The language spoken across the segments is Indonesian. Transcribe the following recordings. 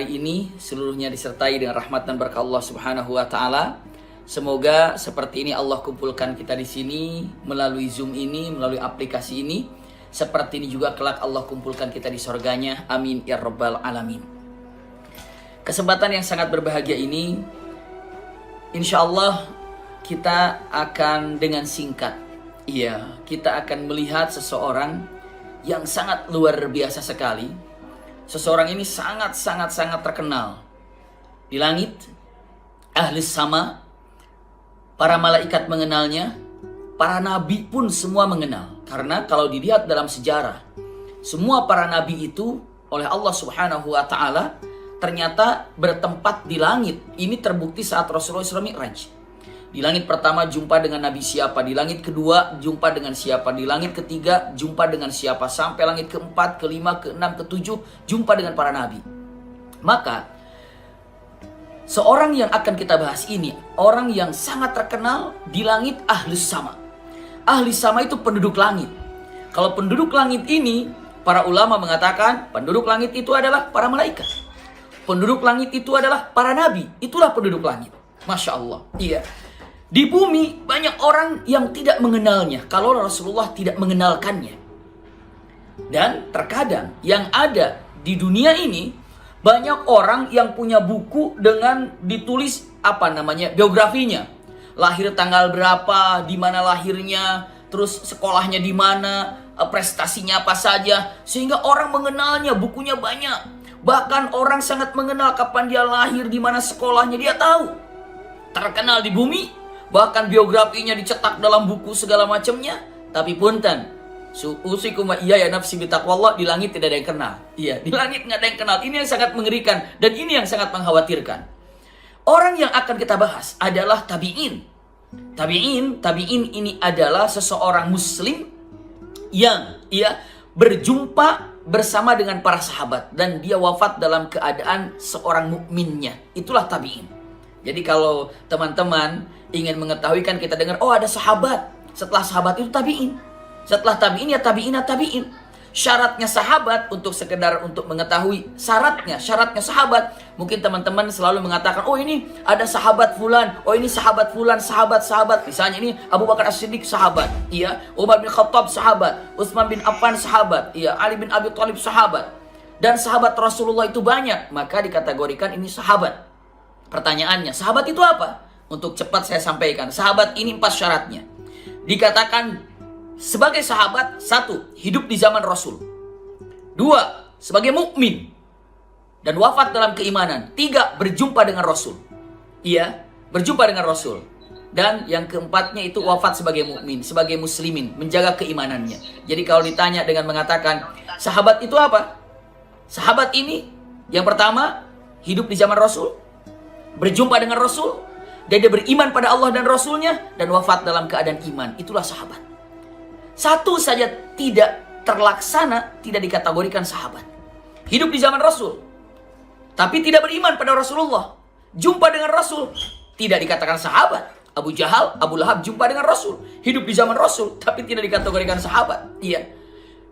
hari ini seluruhnya disertai dengan rahmat dan berkah Allah Subhanahu wa taala. Semoga seperti ini Allah kumpulkan kita di sini melalui Zoom ini, melalui aplikasi ini. Seperti ini juga kelak Allah kumpulkan kita di surganya. Amin ya rabbal alamin. Kesempatan yang sangat berbahagia ini, insya Allah kita akan dengan singkat, kita akan melihat seseorang yang sangat luar biasa sekali. Seseorang ini sangat terkenal di langit, ahli sama, para malaikat mengenalnya, para nabi pun semua mengenal. Karena kalau dilihat dalam sejarah, semua para nabi itu oleh Allah Subhanahu wa taala ternyata bertempat di langit. Ini terbukti saat Rasulullah Isra Mi'raj. Di langit pertama jumpa dengan Nabi siapa, di langit kedua jumpa dengan siapa, di langit ketiga jumpa dengan siapa, sampai langit keempat, kelima, keenam, ketujuh jumpa dengan para nabi. Maka seorang yang akan kita bahas ini, orang yang sangat terkenal di langit, ahli sama. Ahli sama itu penduduk langit. Kalau penduduk langit ini, para ulama mengatakan penduduk langit itu adalah para malaikat. Penduduk langit itu adalah para nabi. Itulah penduduk langit. Masya Allah. Iya. Di bumi banyak orang yang tidak mengenalnya kalau Rasulullah tidak mengenalkannya. Dan terkadang yang ada di dunia ini banyak orang yang punya buku dengan ditulis biografinya. Lahir tanggal berapa, di mana lahirnya, terus sekolahnya di mana, prestasinya apa saja, sehingga orang mengenalnya, bukunya banyak. Bahkan orang sangat mengenal kapan dia lahir, di mana sekolahnya, dia tahu. Terkenal di bumi. Bahkan biografinya dicetak dalam buku segala macamnya. Tapi punten, usikum wa iyaya nafsi bitaqwallah, di langit tidak ada yang kenal. Iya, di langit nggak ada yang kenal. Ini yang sangat mengerikan dan ini yang sangat mengkhawatirkan. Orang yang akan kita bahas adalah tabi'in. Tabi'in ini adalah seseorang muslim yang berjumpa bersama dengan para sahabat dan dia wafat dalam keadaan seorang mukminnya. Itulah tabi'in. Jadi kalau teman-teman ingin mengetahui, kan kita dengar, oh ada sahabat. Setelah sahabat itu tabi'in. Setelah tabi'in ya tabi'in. Syaratnya sahabat, untuk sekedar untuk mengetahui syaratnya sahabat. Mungkin teman-teman selalu mengatakan, oh ini ada sahabat fulan, oh ini sahabat fulan, sahabat. Misalnya ini Abu Bakar As-Siddiq sahabat, Umar bin Khattab sahabat, Utsman bin Affan sahabat, Ali bin Abi Thalib sahabat. Dan sahabat Rasulullah itu banyak, maka dikategorikan ini sahabat. Pertanyaannya, sahabat itu apa? Untuk cepat saya sampaikan, sahabat ini 4 syaratnya. Dikatakan sebagai sahabat, 1. Hidup di zaman Rasul. 2. Sebagai mukmin dan wafat dalam keimanan. 3. Berjumpa dengan Rasul. Berjumpa dengan Rasul. Dan yang keempatnya itu wafat sebagai mukmin, sebagai muslimin, menjaga keimanannya. Jadi kalau ditanya dengan mengatakan sahabat itu apa? Sahabat ini yang pertama, hidup di zaman Rasul, berjumpa dengan Rasul, dan dia beriman pada Allah dan Rasulnya, dan wafat dalam keadaan iman. Itulah sahabat. Satu saja tidak terlaksana, tidak dikategorikan sahabat. Hidup di zaman Rasul, tapi tidak beriman pada Rasulullah. Jumpa dengan Rasul, tidak dikatakan sahabat. Abu Jahal, Abu Lahab jumpa dengan Rasul. Hidup di zaman Rasul, tapi tidak dikategorikan sahabat.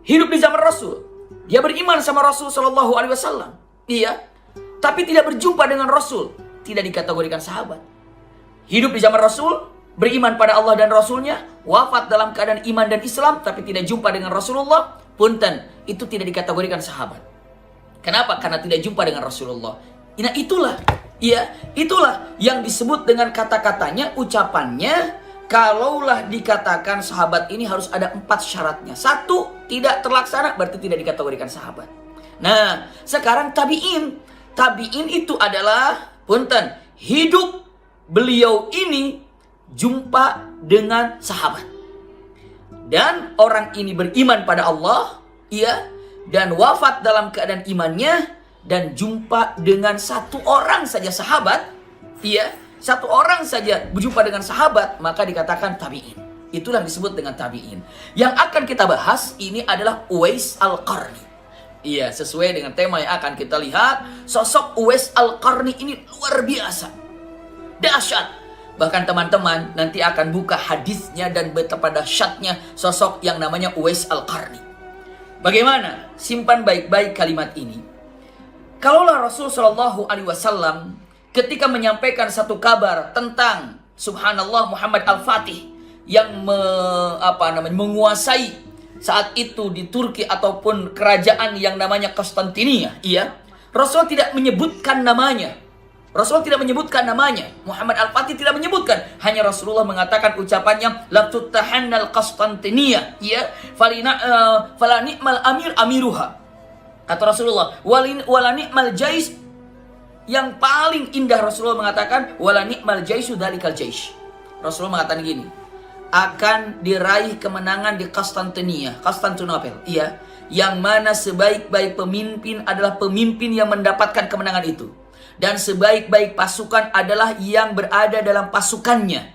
Hidup di zaman Rasul, dia beriman sama Rasul Sallallahu Alaihi Wasallam. Tapi tidak berjumpa dengan Rasul, tidak dikategorikan sahabat. Hidup di zaman Rasul, beriman pada Allah dan Rasulnya, wafat dalam keadaan iman dan Islam, tapi tidak jumpa dengan Rasulullah, punten, itu tidak dikategorikan sahabat. Kenapa? Karena tidak jumpa dengan Rasulullah. Nah itulah yang disebut dengan kata-katanya, ucapannya, kalaulah dikatakan sahabat ini harus ada 4 syaratnya. 1, tidak terlaksana, berarti tidak dikategorikan sahabat. Nah, sekarang tabi'in. Tabi'in itu adalah, punten, hidup beliau ini jumpa dengan sahabat. Dan orang ini beriman pada Allah, dan wafat dalam keadaan imannya, dan jumpa dengan 1 orang saja sahabat, satu orang saja berjumpa dengan sahabat, maka dikatakan tabi'in. Itulah yang disebut dengan tabi'in. Yang akan kita bahas ini adalah Uwais Al-Qarni. Iya, sesuai dengan tema yang akan kita lihat, sosok Uwais Al-Qarni ini luar biasa, dahsyat. Bahkan teman-teman nanti akan buka hadisnya dan betapa dahsyatnya sosok yang namanya Uwais Al-Qarni. Bagaimana? Simpan baik-baik kalimat ini. Kalaulah Rasul Shallallahu Alaihi Wasallam ketika menyampaikan satu kabar tentang Subhanallah Muhammad Al-Fatih yang menguasai saat itu di Turki ataupun kerajaan yang namanya Konstantinia, Rasul tidak menyebutkan namanya. Rasul tidak menyebutkan namanya. Muhammad Al-Fatih tidak menyebutkan. Hanya Rasulullah mengatakan ucapannya la tuttahannal Konstantinia, fala ni'mal amir amiruha. Kata Rasulullah, wala ni'mal jais, yang paling indah Rasulullah mengatakan wala ni'mal jaisu dalikal jais. Rasulullah mengatakan gini, akan diraih kemenangan di Konstantinopel, yang mana sebaik-baik pemimpin adalah pemimpin yang mendapatkan kemenangan itu, dan sebaik-baik pasukan adalah yang berada dalam pasukannya.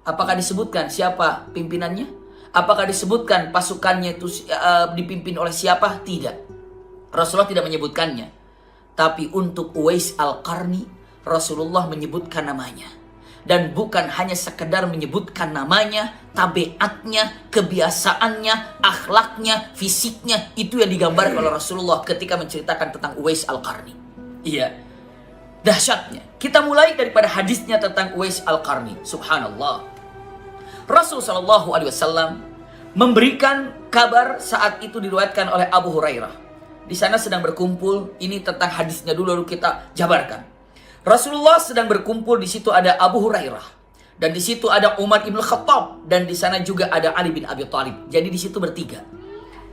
Apakah disebutkan siapa pimpinannya? Apakah disebutkan pasukannya itu dipimpin oleh siapa? Tidak. Rasulullah tidak menyebutkannya. Tapi untuk Uwais Al-Qarni, Rasulullah menyebutkan namanya. Dan bukan hanya sekedar menyebutkan namanya, tabiatnya, kebiasaannya, akhlaknya, fisiknya, itu yang digambarkan oleh Rasulullah ketika menceritakan tentang Uwais Al-Qarni. Dahsyatnya. Kita mulai daripada hadisnya tentang Uwais Al-Qarni. Subhanallah. Rasul Shallallahu Alaihi Wasallam memberikan kabar saat itu diriwayatkan oleh Abu Hurairah. Di sana sedang berkumpul, ini tentang hadisnya dulu lalu kita jabarkan. Rasulullah sedang berkumpul, di situ ada Abu Hurairah, dan di situ ada Umar ibn Khattab, dan di sana juga ada Ali bin Abi Thalib. Jadi di situ bertiga.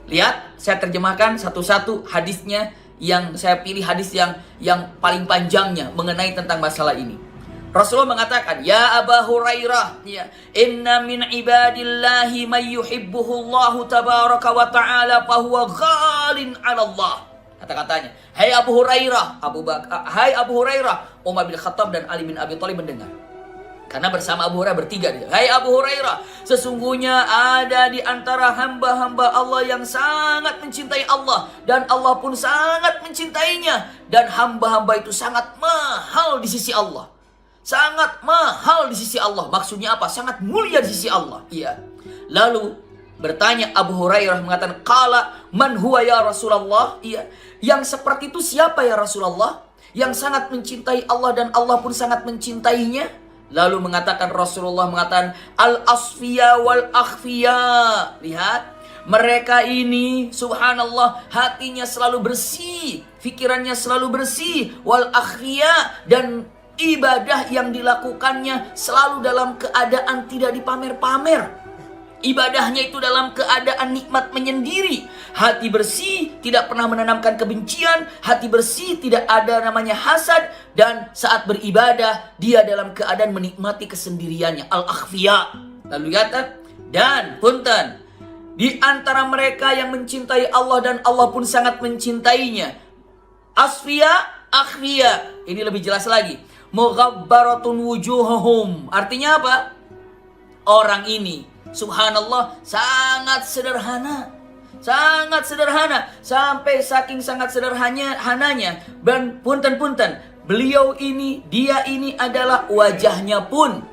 Lihat, saya terjemahkan satu-satu hadisnya, yang saya pilih hadis yang paling panjangnya mengenai tentang masalah ini. Rasulullah mengatakan, ya Abu Hurairah, inna min ibadillahi man yuhibbuhullahu tabaraka wa ta'ala fahuwa ghalin 'ala Allah. Kata-katanya, hai Abu Hurairah, hai Abu Hurairah, Umar bin Khattab dan Ali bin Abi Thalib mendengar. Karena bersama Abu Hurairah bertiga dia. Hai Abu Hurairah, sesungguhnya ada di antara hamba-hamba Allah yang sangat mencintai Allah, dan Allah pun sangat mencintainya, dan hamba-hamba itu sangat mahal di sisi Allah. Sangat mahal di sisi Allah. Maksudnya apa? Sangat mulia di sisi Allah. Lalu bertanya Abu Hurairah mengatakan, qala man huwa ya Rasulullah? Yang seperti itu siapa ya Rasulullah? Yang sangat mencintai Allah dan Allah pun sangat mencintainya. Lalu Rasulullah mengatakan, al-asfiya wal akhfiya. Lihat, mereka ini subhanallah hatinya selalu bersih, pikirannya selalu bersih, wal akhfiya, dan ibadah yang dilakukannya selalu dalam keadaan tidak dipamer-pamer. Ibadahnya itu dalam keadaan nikmat menyendiri. Hati bersih, tidak pernah menanamkan kebencian. Hati bersih, tidak ada namanya hasad. Dan saat beribadah, dia dalam keadaan menikmati kesendiriannya. Al-akhfiya. Lalu kata, dan punten, di antara mereka yang mencintai Allah dan Allah pun sangat mencintainya. Asfiya, akhfiya. Ini lebih jelas lagi. Mughabbaratun wujuhum. Artinya apa? Orang ini subhanallah sangat sederhana. Sangat sederhana. Sampai saking sangat sederhananya. Dan punten, beliau ini, dia ini adalah wajahnya pun,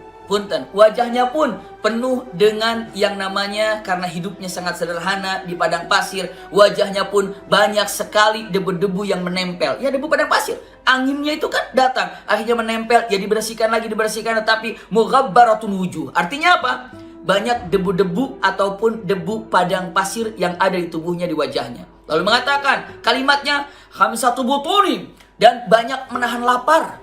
wajahnya pun penuh dengan yang namanya, karena hidupnya sangat sederhana di padang pasir, wajahnya pun banyak sekali debu-debu yang menempel. Ya, debu padang pasir, anginnya itu kan datang, akhirnya menempel, ya dibersihkan lagi, tapi mughabbaratun wujuh. Artinya apa? Banyak debu-debu ataupun debu padang pasir yang ada di tubuhnya, di wajahnya. Lalu mengatakan kalimatnya, khamsatu butunin, dan banyak menahan lapar.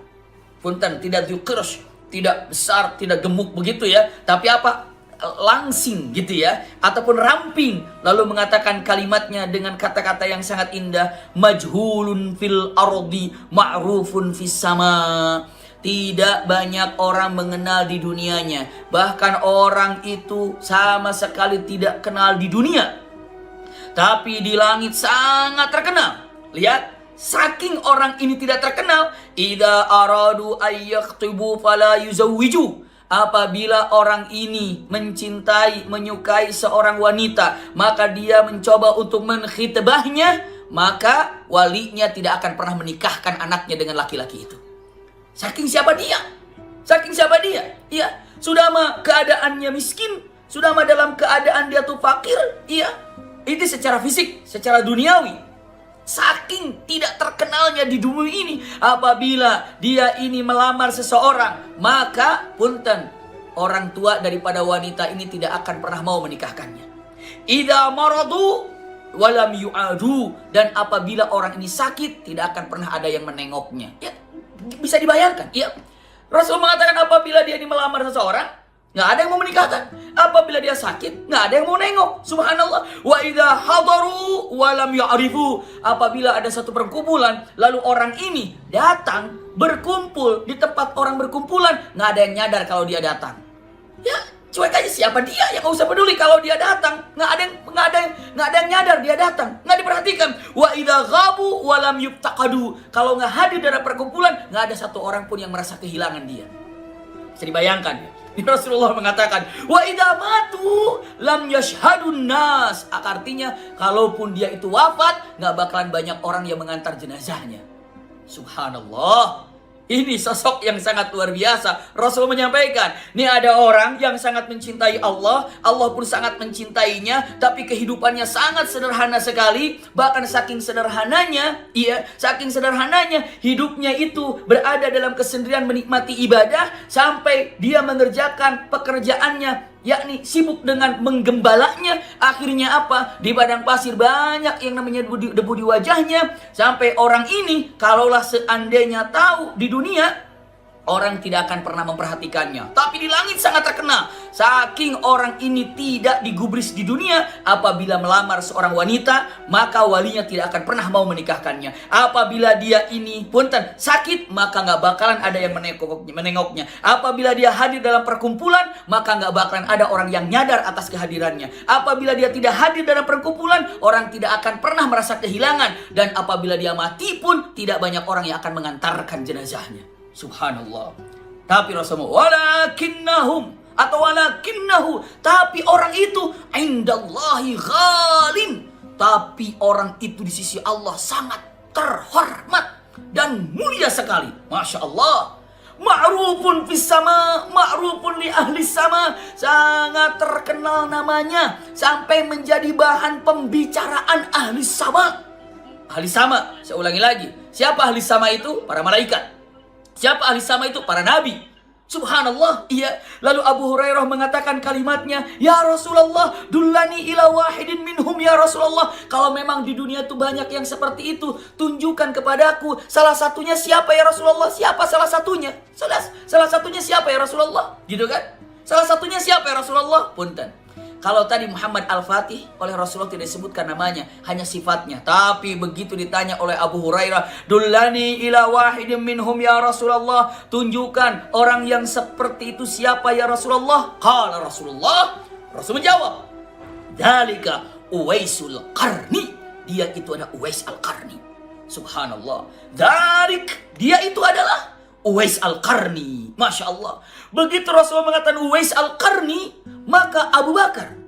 Punten, tidak dzukurs, tidak besar, tidak gemuk begitu ya, tapi apa? Langsing gitu ya, ataupun ramping. Lalu mengatakan kalimatnya dengan kata-kata yang sangat indah, majhulun fil ardi ma'rufun fis sama. Tidak banyak orang mengenal di dunianya, bahkan orang itu sama sekali tidak kenal di dunia, tapi di langit sangat terkenal. Lihat, saking orang ini tidak terkenal, idza aradu ayyaktubu fala yuzawwiju. Apabila orang ini mencintai, menyukai seorang wanita, maka dia mencoba untuk menkhitbahnya, maka walinya tidak akan pernah menikahkan anaknya dengan laki-laki itu. Saking siapa dia? Saking siapa dia? Iya, sudah mah keadaannya miskin, sudah mah dalam keadaan dia tuh fakir, iya. Itu secara fisik, secara duniawi. Saking tidak terkenalnya di dunia ini, apabila dia ini melamar seseorang, maka punten, orang tua daripada wanita ini tidak akan pernah mau menikahkannya. Idza maradu walam yu'adu, dan apabila orang ini sakit, tidak akan pernah ada yang menengoknya. Ya, bisa dibayangkan. Ya, Rasul mengatakan apabila dia ini melamar seseorang, nggak ada yang mau menikahkan. Apabila dia sakit, nggak ada yang mau nengok. Subhanallah. Wa idza hadaru wa lam ya'rifu. Apabila ada satu perkumpulan, lalu orang ini datang berkumpul di tempat orang berkumpulan, nggak ada yang nyadar kalau dia datang. Ya, cuek aja, siapa dia, yang nggak usah peduli kalau dia datang. Nggak ada yang nyadar dia datang, nggak diperhatikan. Wa idza ghabu wa lam yuftaqadu. Kalau nggak hadir dalam perkumpulan, nggak ada satu orang pun yang merasa kehilangan dia. Bisa dibayangkan ya. Rasulullah mengatakan, wa idza matu lam yashhadun nas. Artinya, kalaupun dia itu wafat, nggak bakalan banyak orang yang mengantar jenazahnya. Subhanallah. Ini sosok yang sangat luar biasa. Rasul menyampaikan, ini ada orang yang sangat mencintai Allah, Allah pun sangat mencintainya, tapi kehidupannya sangat sederhana sekali. Bahkan saking sederhananya, hidupnya itu berada dalam kesendirian menikmati ibadah, sampai dia mengerjakan pekerjaannya, yakni sibuk dengan menggembalanya. Akhirnya apa? Di padang pasir banyak yang namanya debu di wajahnya. Sampai orang ini, kalaulah seandainya tahu di dunia, orang tidak akan pernah memperhatikannya. Tapi di langit sangat terkenal. Saking orang ini tidak digubris di dunia, apabila melamar seorang wanita, maka walinya tidak akan pernah mau menikahkannya. Apabila dia ini punten sakit, maka nggak bakalan ada yang menengoknya. Apabila dia hadir dalam perkumpulan, maka nggak bakalan ada orang yang nyadar atas kehadirannya. Apabila dia tidak hadir dalam perkumpulan, orang tidak akan pernah merasa kehilangan. Dan apabila dia mati pun, tidak banyak orang yang akan mengantarkan jenazahnya. Subhanallah. Tapi Rasulullah, walakinnahu, tapi orang itu indallahi ghalim, tapi orang itu di sisi Allah sangat terhormat dan mulia sekali. Masya Allah. Ma'rufun fis sama, ma'rufun li ahli sama, sangat terkenal namanya sampai menjadi bahan pembicaraan ahli sama. Ahli sama, saya ulangi lagi. Siapa ahli sama itu? Para malaikat. Siapa ahli sama itu? Para nabi. Subhanallah. Iya. Lalu Abu Hurairah mengatakan kalimatnya, ya Rasulullah, dullani ila wahidin minhum ya Rasulullah. Kalau memang di dunia itu banyak yang seperti itu, tunjukkan kepadaku salah satunya siapa ya Rasulullah. Siapa salah satunya? Salah satunya siapa ya Rasulullah? Gitu kan? Salah satunya siapa ya Rasulullah? Punten. Kalau tadi Muhammad Al-Fatih, oleh Rasulullah tidak disebutkan namanya, hanya sifatnya. Tapi begitu ditanya oleh Abu Hurairah, dullani ila wahidin minhum ya Rasulullah, tunjukkan orang yang seperti itu siapa ya Rasulullah? Qala Rasulullah, Rasul menjawab, dzalika Uwaisul Qarni. Dia itu adalah Uwais Al-Qarni. Subhanallah. Dzalik, dia itu adalah Uwais Al-Qarni. Masya Allah. Begitu Rasulullah mengatakan Uwais Al-Qarni, maka Abu Bakar,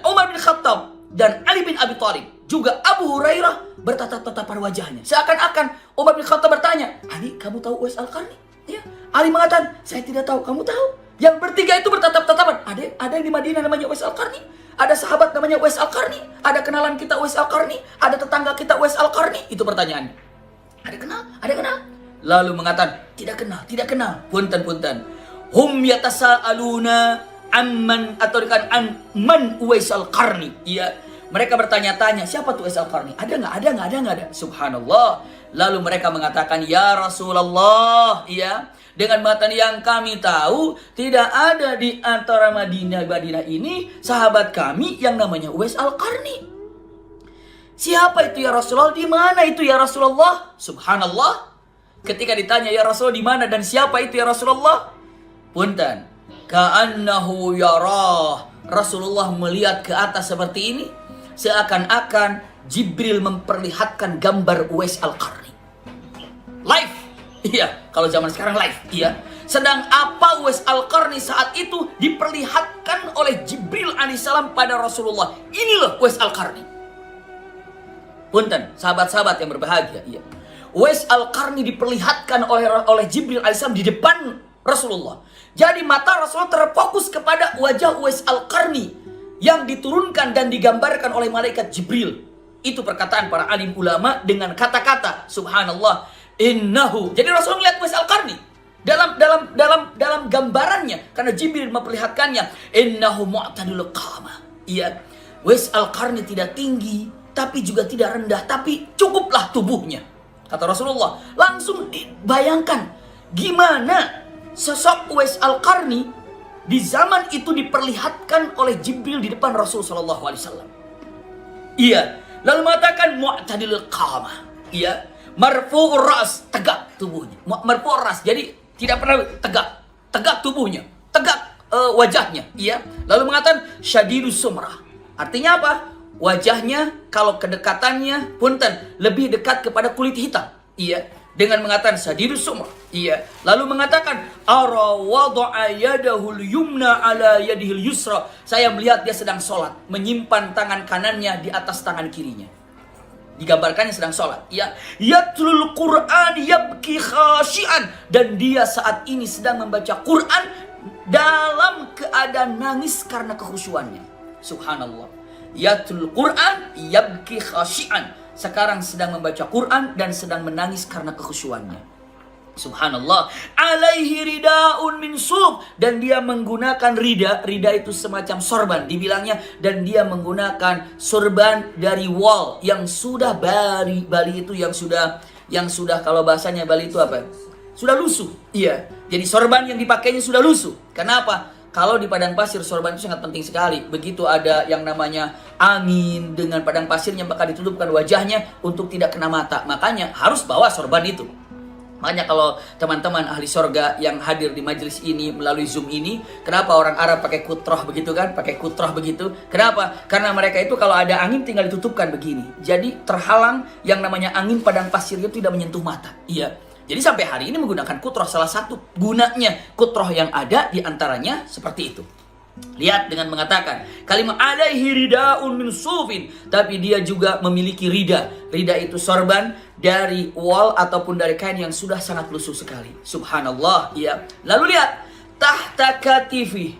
Umar bin Khattab, dan Ali bin Abi Thalib, juga Abu Hurairah bertatap-tatapan wajahnya. Seakan-akan Umar bin Khattab bertanya, Ali, kamu tahu Uwais Al-Qarni? Ya. Ali mengatakan, saya tidak tahu, kamu tahu? Yang bertiga itu bertatap-tatapan. Ada yang di Madinah namanya Uwais Al-Qarni. Ada sahabat namanya Uwais Al-Qarni. Ada kenalan kita Uwais Al-Qarni. Ada tetangga kita Uwais Al-Qarni. Itu pertanyaannya. Ada kenal? Lalu mengatakan, tidak kenal. Punten. Hum yatasaaluna amman atau man Uwais Al-Qarni. Iya, mereka bertanya-tanya, siapa tuh Uwais Al-Qarni? Ada nggak? Subhanallah. Lalu mereka mengatakan, ya Rasulullah, iya, dengan mengatakan yang kami tahu, tidak ada di antara Madinah ini sahabat kami yang namanya Uwais Al-Qarni. Siapa itu ya Rasulullah? Di mana itu ya Rasulullah? Subhanallah. Ketika ditanya ya Rasul di mana dan siapa itu ya Rasulullah? Punten, ka'annahu yarah. Rasulullah melihat ke atas seperti ini, seakan-akan Jibril memperlihatkan gambar Uwais Al-Qarni. Live. Iya, kalau zaman sekarang live, iya. Sedang apa Uwais Al-Qarni saat itu diperlihatkan oleh Jibril alaihissalam pada Rasulullah. Inilah Uwais Al-Qarni. Punten, sahabat-sahabat yang berbahagia, iya. Uwais Al-Qarni diperlihatkan oleh Jibril alaihissalam di depan Rasulullah. Jadi mata Rasulullah terfokus kepada wajah Uwais Al-Qarni yang diturunkan dan digambarkan oleh malaikat Jibril. Itu perkataan para alim ulama dengan kata-kata subhanallah innahu. Jadi Rasul melihat Uwais Al-Qarni dalam gambarannya, karena Jibril memperlihatkannya, innahu mu'tadilul qamah. Iya, Uwais Al-Qarni tidak tinggi tapi juga tidak rendah, tapi cukuplah tubuhnya. Kata Rasulullah, langsung dibayangkan gimana sosok Uwais Al-Qarni di zaman itu diperlihatkan oleh Jibril di depan Rasul sallallahu alaihi wasallam. Iya, lalu mengatakan mu'tadilul qamah. Iya, marfu'ur ras, tegak tubuhnya. Marfu'ur ras, jadi tidak pernah tegak tubuhnya, tegak wajahnya. Iya, lalu mengatakan syadidus sumrah. Artinya apa? Wajahnya kalau kedekatannya punten lebih dekat kepada kulit hitam. Iya, dengan mengatakan syadidus sumrah. Iya, lalu mengatakan ara wada'a yadahul yumna ala yadihil yusra. Saya melihat dia sedang sholat, menyimpan tangan kanannya di atas tangan kirinya. Digambarkannya sedang sholat. Ya, yatlul Quran yabki khashian, dan dia saat ini sedang membaca Quran dalam keadaan nangis karena kekhusyuannya. Subhanallah. Yatlul Quran yabki khashian. Sekarang sedang membaca Quran dan sedang menangis karena kekhusyuannya. Subhanallah. Alaihi ridaun min suf, dan dia menggunakan rida itu semacam sorban dibilangnya, dan dia menggunakan sorban dari wol yang sudah Bali itu yang sudah kalau bahasanya Bali itu apa? Sudah lusuh. Iya. Jadi sorban yang dipakainya sudah lusuh. Kenapa? Kalau di padang pasir sorban itu sangat penting sekali. Begitu ada yang namanya angin dengan padang pasirnya, maka ditutupkan wajahnya untuk tidak kena mata. Makanya harus bawa sorban itu. Makanya kalau teman-teman ahli sorga yang hadir di majelis ini melalui Zoom ini, kenapa orang Arab pakai kutroh begitu kan? Pakai kutroh begitu. Kenapa? Karena mereka itu kalau ada angin tinggal ditutupkan begini. Jadi terhalang yang namanya angin padang pasir itu tidak menyentuh mata. Iya. Jadi sampai hari ini menggunakan kutroh, salah satu gunanya kutroh yang ada diantaranya seperti itu. Lihat dengan mengatakan kalimat alaihi ridaun min sufin, tapi dia juga memiliki rida. Rida itu sorban dari wol ataupun dari kain yang sudah sangat lusuh sekali. Subhanallah, ya. Lalu lihat tahta katifi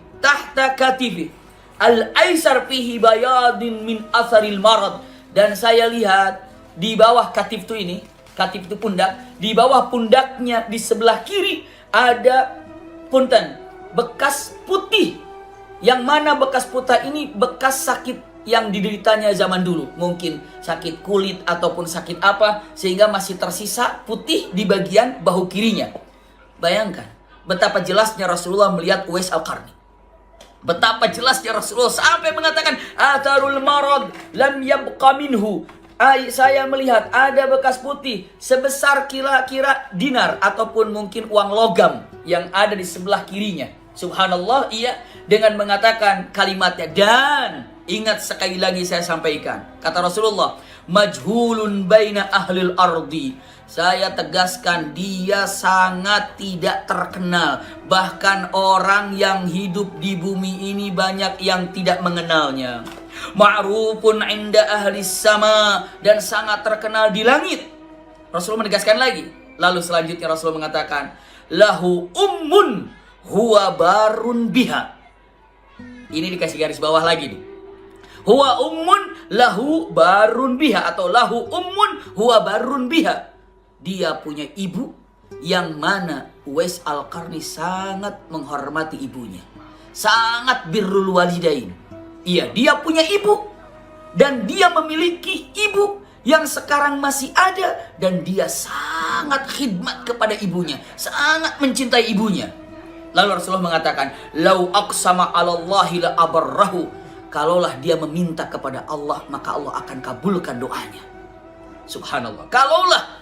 al-aisar fihi bayadin min asaril marad, dan saya lihat di bawah katif itu pundak, di bawah pundaknya di sebelah kiri ada bekas putih. Yang mana bekas putih ini bekas sakit yang dideritanya zaman dulu. Mungkin sakit kulit ataupun sakit apa, sehingga masih tersisa putih di bagian bahu kirinya. Bayangkan betapa jelasnya Rasulullah melihat Uwais Al-Qarni. Betapa jelasnya Rasulullah sampai mengatakan atharul marad lam yabqa minhu. Saya melihat ada bekas putih sebesar kira-kira dinar ataupun mungkin uang logam yang ada di sebelah kirinya. Subhanallah, iya, dengan mengatakan kalimatnya. Dan ingat sekali lagi saya sampaikan, kata Rasulullah, majhulun baina ahlil ardi. Saya tegaskan, dia sangat tidak terkenal. Bahkan orang yang hidup di bumi ini banyak yang tidak mengenalnya. Ma'rufun inda ahli sama, dan sangat terkenal di langit. Rasulullah menegaskan lagi. Lalu selanjutnya Rasulullah mengatakan, lahu ummun huwa barun biha. Ini dikasih garis bawah lagi nih. Huwa ummun lahu barun biha, atau lahu ummun huwa barun biha. Dia punya ibu yang mana Uwais Al-Qarni sangat menghormati ibunya. Sangat birrul walidain. Iya, dia punya ibu dan dia memiliki ibu yang sekarang masih ada, dan dia sangat khidmat kepada ibunya, sangat mencintai ibunya. Lalu Rasulullah mengatakan, lau aqsama 'alallahi la abarrahu. Kalaulah dia meminta kepada Allah, maka Allah akan kabulkan doanya. Subhanallah. Kalaulah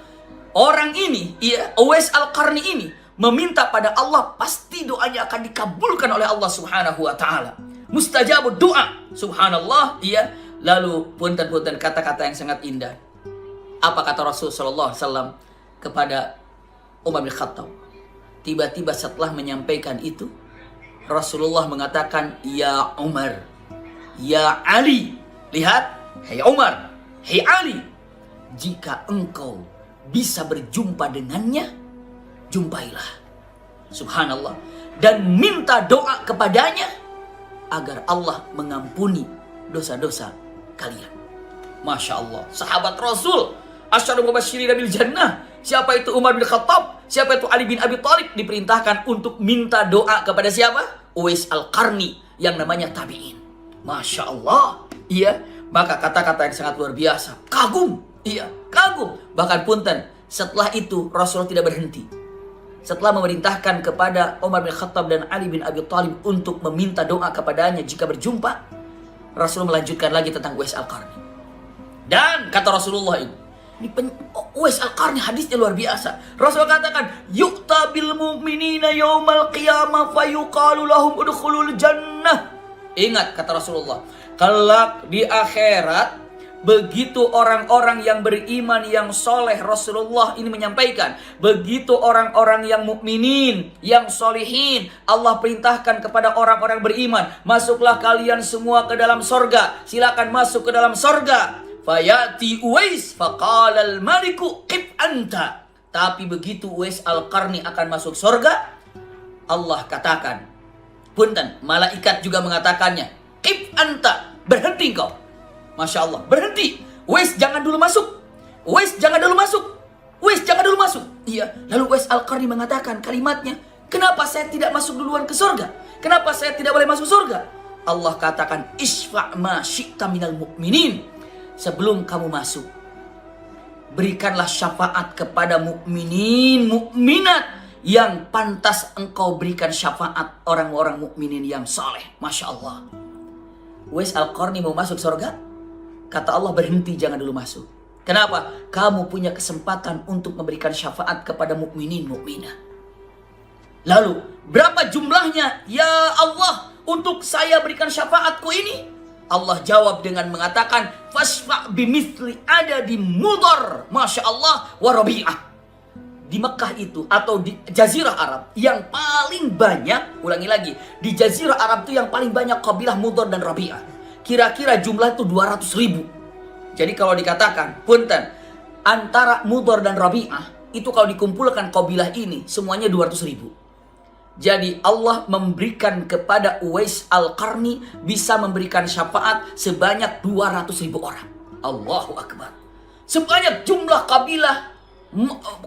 orang ini, Uwais Al-Qarni ini meminta pada Allah, pasti doanya akan dikabulkan oleh Allah Subhanahu wa taala. Mustajabud doa. Subhanallah, iya. Lalu punten kata-kata yang sangat indah. Apa kata Rasul sallallahu alaihi wasallam kepada Umar bin Khattab? Tiba-tiba setelah menyampaikan itu, Rasulullah mengatakan, ya Umar, ya Ali. Lihat, hei Umar, hei Ali, jika engkau bisa berjumpa dengannya, jumpailah. Subhanallah. Dan minta doa kepadanya agar Allah mengampuni dosa-dosa kalian. Masya Allah. Sahabat Rasul. Asyarul mubasysyirin bil jannah. Siapa itu Umar bin Khattab? Siapa itu Ali bin Abi Thalib? Diperintahkan untuk minta doa kepada siapa? Uwais Al-Qarni yang namanya tabi'in. Masya Allah. Iya. Maka kata-kata yang sangat luar biasa. Kagum. Iya. Kagum. Bahkan punten. Setelah itu Rasulullah tidak berhenti. Setelah memerintahkan kepada Umar bin Khattab dan Ali bin Abi Thalib untuk meminta doa kepadanya jika berjumpa, Rasulullah melanjutkan lagi tentang Uwais Al-Qarni. Dan kata Rasulullah ini Uwais Al-Qarni hadisnya luar biasa. Rasulullah katakan, "Yu'ta bil mu'minina yaumal qiyamah fayuqalu lahum udkhulul jannah." Ingat kata Rasulullah, kelak di akhirat begitu orang-orang yang beriman yang soleh, Rasulullah ini menyampaikan, begitu orang-orang yang mukminin, yang solihin, Allah perintahkan kepada orang-orang beriman, masuklah kalian semua ke dalam sorga, silakan masuk ke dalam sorga. Fayati Uwais faqala al-maliku qif anta. Tapi begitu Uwais Al-Qarni akan masuk sorga, Allah katakan, punten, malaikat juga mengatakannya, qif anta, berhenti kau. Masya Allah, berhenti. Uwais jangan dulu masuk. Uwais jangan dulu masuk. Uwais jangan dulu masuk. Iya. Lalu Uwais Al-Qarni mengatakan kalimatnya, kenapa saya tidak masuk duluan ke surga? Kenapa saya tidak boleh masuk surga? Allah katakan, isfa' ma syi'ta minal mu'minin. Sebelum kamu masuk, berikanlah syafaat kepada mukminin, mukminat yang pantas engkau berikan syafaat, orang-orang mukminin yang saleh. Masya Allah. Uwais Al-Qarni mau masuk surga? Kata Allah, berhenti, jangan dulu masuk. Kenapa? Kamu punya kesempatan untuk memberikan syafaat kepada mukminin, mukminah. Lalu, berapa jumlahnya? Ya Allah, untuk saya berikan syafaatku ini? Allah jawab dengan mengatakan, fasfa' bimithli ada di Mudar, Masya Allah, wa Rabi'ah. Di Mekah itu, atau di Jazirah Arab, yang paling banyak, ulangi lagi, di Jazirah Arab itu yang paling banyak kabilah Mudar dan Rabi'ah. Kira-kira jumlah itu 200.000. Jadi kalau dikatakan, punten, antara Mudar dan Rabi'ah, itu kalau dikumpulkan kabilah ini, semuanya 200.000. Jadi Allah memberikan kepada Uwais Al-Qarni bisa memberikan syafaat sebanyak 200.000 orang. Allahu Akbar. Sebanyak jumlah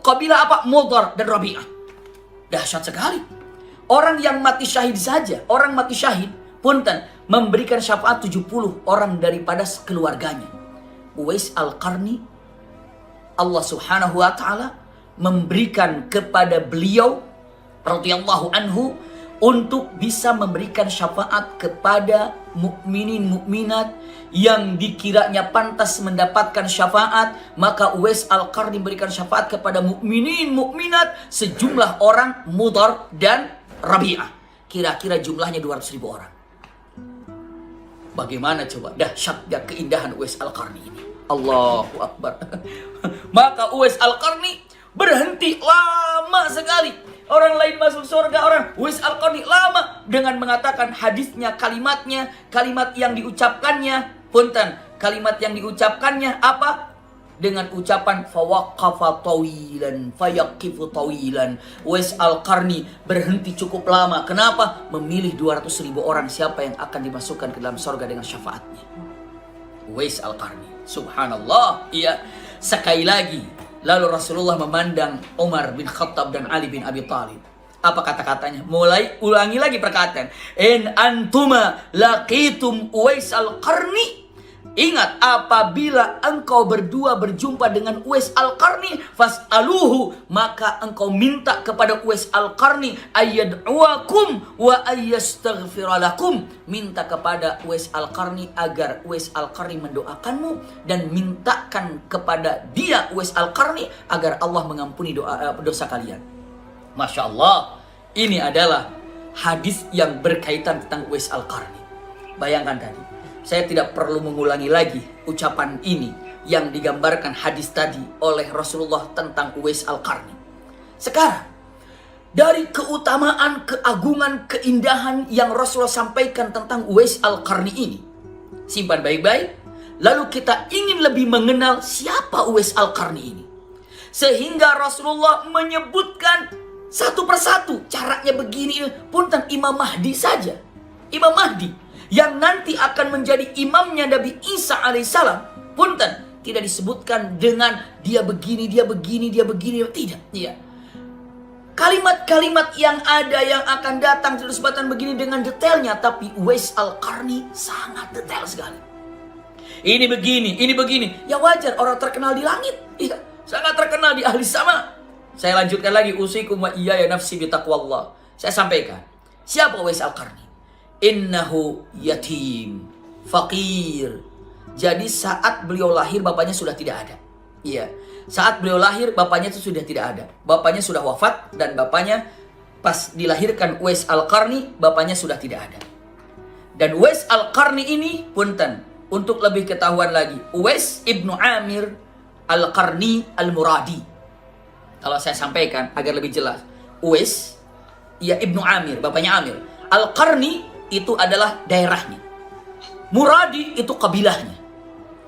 kabilah apa? Mudar dan Rabi'ah. Dahsyat sekali. Orang yang mati syahid saja, orang mati syahid, punten, memberikan syafaat 70 orang daripada keluarganya. Uwais Al-Qarni, Allah Subhanahu wa ta'ala memberikan kepada beliau radhiyallahu anhu untuk bisa memberikan syafaat kepada mukminin mukminat yang dikiranya pantas mendapatkan syafaat. Maka Uwais Al-Qarni memberikan syafaat kepada mukminin mukminat sejumlah orang Mudar dan Rabi'ah. Kira-kira jumlahnya 200.000 orang. Bagaimana coba dahsyatnya keindahan Uwais Al-Qarni ini. Allahu Akbar. Maka Uwais Al-Qarni berhenti lama sekali. Orang lain masuk surga, Uwais Al-Qarni lama dengan mengatakan hadisnya, kalimatnya, kalimat yang diucapkannya. Punten, kalimat yang diucapkannya apa? Dengan ucapan fawaqafa tawilan fayaqifu tawilan. Uwais Al-Qarni berhenti cukup lama. Kenapa? Memilih 200.000 orang siapa yang akan dimasukkan ke dalam surga dengan syafaatnya. Uwais Al-Qarni, subhanallah. Iya, sekali lagi lalu Rasulullah memandang Umar bin Khattab dan Ali bin Abi Thalib. Apa kata-katanya? Mulai ulangi lagi perkataan. In antuma laqitum Uwais Al-Qarni. Ingat, apabila engkau berdua berjumpa dengan Uwais Al-Qarni, fas'aluhu, maka engkau minta kepada Uwais Al-Qarni ayyad'uakum wa ayyastaghfiralakum. Minta kepada Uwais Al-Qarni agar Uwais Al-Qarni mendoakanmu, dan mintakan kepada dia Uwais Al-Qarni agar Allah mengampuni dosa kalian. Masya Allah, ini adalah hadis yang berkaitan tentang Uwais Al-Qarni. Bayangkan tadi, saya tidak perlu mengulangi lagi ucapan ini yang digambarkan hadis tadi oleh Rasulullah tentang Uwais Al-Qarni. Sekarang, dari keutamaan, keagungan, keindahan yang Rasulullah sampaikan tentang Uwais Al-Qarni ini, simpan baik-baik. Lalu kita ingin lebih mengenal siapa Uwais Al-Qarni ini. Sehingga Rasulullah menyebutkan satu persatu. Caranya begini, punten, Imam Mahdi saja. Imam Mahdi yang nanti akan menjadi imamnya Nabi Isa alaihissalam. Punten, tidak disebutkan dengan dia begini, dia begini, dia begini, tidak. Iya. Kalimat-kalimat yang ada yang akan datang tidak disebutkan begini dengan detailnya, tapi Uwais Al-Qarni sangat detail sekali. Ini begini, ini begini. Ya wajar, orang terkenal di langit. Iya, sangat terkenal di ahli sama. Saya lanjutkan lagi, usikum wa iyaya nafsi bitaqwallah. Saya sampaikan, siapa Uwais Al-Qarni? Innahu yatim, faqir. Jadi saat beliau lahir bapaknya sudah tidak ada. Iya. Saat beliau lahir bapaknya itu sudah tidak ada. Bapaknya sudah wafat dan bapaknya pas dilahirkan Uwais Al-Qarni bapaknya sudah tidak ada. Dan Uwais Al-Qarni ini punten, untuk lebih ketahuan lagi, Uwais ibnu Amir Al-Qarni Al-Muradi. Kalau saya sampaikan agar lebih jelas, Uwais ya ibnu Amir, bapaknya Amir. Al-Qarni itu adalah daerahnya. Muradi itu kabilahnya.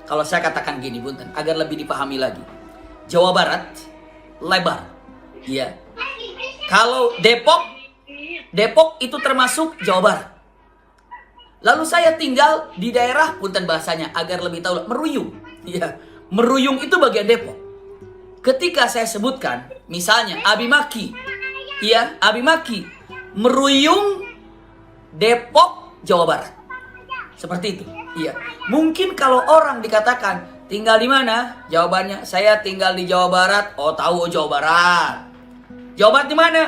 Kalau saya katakan gini, punten, agar lebih dipahami lagi. Jawa Barat lebar. Iya. Kalau Depok itu termasuk Jawa Barat. Lalu saya tinggal di daerah, punten bahasanya agar lebih tahu, Meruyung. Iya. Meruyung itu bagian Depok. Ketika saya sebutkan, misalnya Abimaki. Iya, Abimaki. Meruyung Depok, Jawa Barat. Seperti itu. Iya. Mungkin kalau orang dikatakan tinggal di mana? Jawabannya, saya tinggal di Jawa Barat. Oh, tahu Jawa Barat. Jawa Barat di mana?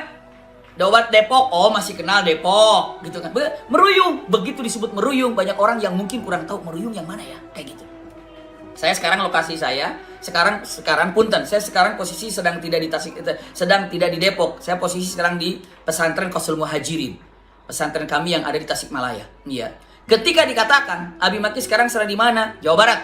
Jawa Barat Depok. Oh, masih kenal Depok, gitu kan. Meruyung, begitu disebut Meruyung, banyak orang yang mungkin kurang tahu Meruyung yang mana ya, kayak gitu. Saya sekarang lokasi saya, sekarang punten, saya sekarang posisi sedang tidak di Depok. Saya posisi sekarang di pesantren Qasul Muhajirin. Pesantren kami yang ada di Tasikmalaya. Iya. Ketika dikatakan Abi Maki sekarang sedang di mana? Jawa Barat.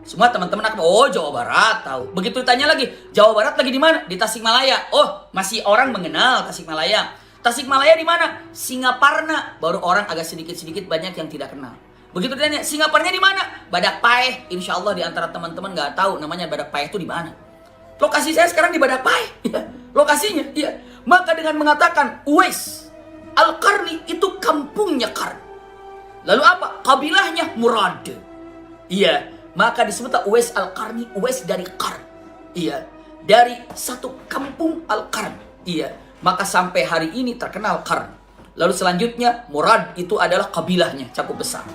Semua teman-teman akan, oh Jawa Barat tahu. Begitu ditanya lagi, Jawa Barat lagi di mana? Di Tasikmalaya. Oh, masih orang mengenal Tasikmalaya. Tasikmalaya di mana? Singaparna. Baru orang agak sedikit-sedikit banyak yang tidak kenal. Begitu ditanya, Singaparnya di mana? Badak Paeh. Insya Allah di antara teman-teman nggak tahu namanya Badak Paeh itu di mana. Lokasi saya sekarang di Badak Paeh. Ya, lokasinya. Iya. Maka dengan mengatakan Uwais Al-Qarni itu kampungnya Qarn. Lalu apa? Kabilahnya Murad. Iya. Maka disebutlah Uwais Al-Qarni, Uwais dari Qarn. Iya. Dari satu kampung Al-Qarn. Iya. Maka sampai hari ini terkenal Qarn. Lalu selanjutnya Murad itu adalah kabilahnya, cakup besar.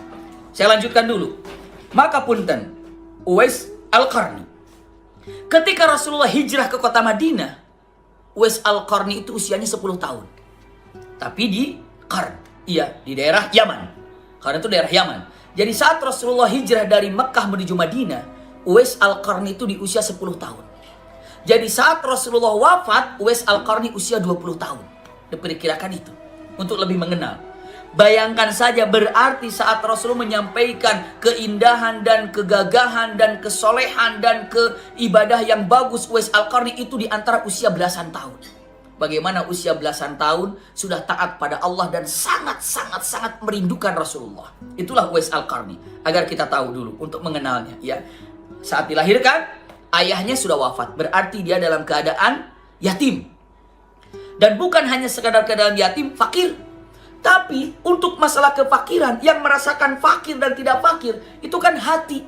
Saya lanjutkan dulu. Maka punten, Uwais Al-Qarni. Ketika Rasulullah hijrah ke kota Madinah, Uwais Al-Qarni itu usianya 10 tahun. Tapi di Qarn. Iya, di daerah Yaman. Karena itu daerah Yaman. Jadi saat Rasulullah hijrah dari Mekah menuju Madinah, Uwais Al-Qarni itu di usia 10 tahun. Jadi saat Rasulullah wafat, Uwais Al-Qarni usia 20 tahun. Diperkirakan itu. Untuk lebih mengenal. Bayangkan saja, berarti saat Rasulullah menyampaikan keindahan dan kegagahan dan kesolehan dan keibadah yang bagus, Uwais Al-Qarni itu di antara usia belasan tahun. Bagaimana usia belasan tahun sudah taat pada Allah dan sangat merindukan Rasulullah. Itulah Uwais Al-Qarni. Agar kita tahu dulu untuk mengenalnya. Ya, saat dilahirkan ayahnya sudah wafat. Berarti dia dalam keadaan yatim. Dan bukan hanya sekadar keadaan yatim, fakir. Tapi untuk masalah kefakiran, yang merasakan fakir dan tidak fakir, itu kan hati.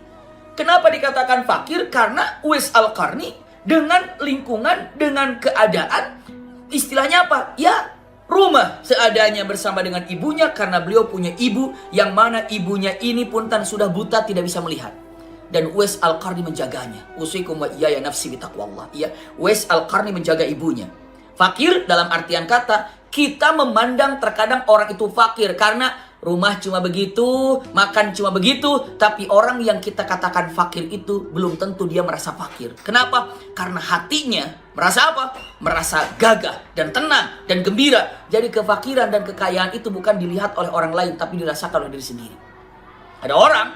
Kenapa dikatakan fakir? Karena Uwais Al-Qarni dengan lingkungan, dengan keadaan, istilahnya apa? Ya, rumah seadanya bersama dengan ibunya, karena beliau punya ibu yang mana ibunya ini punten sudah buta, tidak bisa melihat. Dan Uwais Al-Qarni menjaganya. Usikum wa iyaya nafsi bitaqwallah. Ya, Uwais Al-Qarni menjaga ibunya. Fakir dalam artian kata, kita memandang terkadang orang itu fakir karena rumah cuma begitu, makan cuma begitu. Tapi orang yang kita katakan fakir itu belum tentu dia merasa fakir. Kenapa? Karena hatinya merasa apa? Merasa gagah dan tenang dan gembira. Jadi kefakiran dan kekayaan itu bukan dilihat oleh orang lain, tapi dirasakan oleh diri sendiri. Ada orang,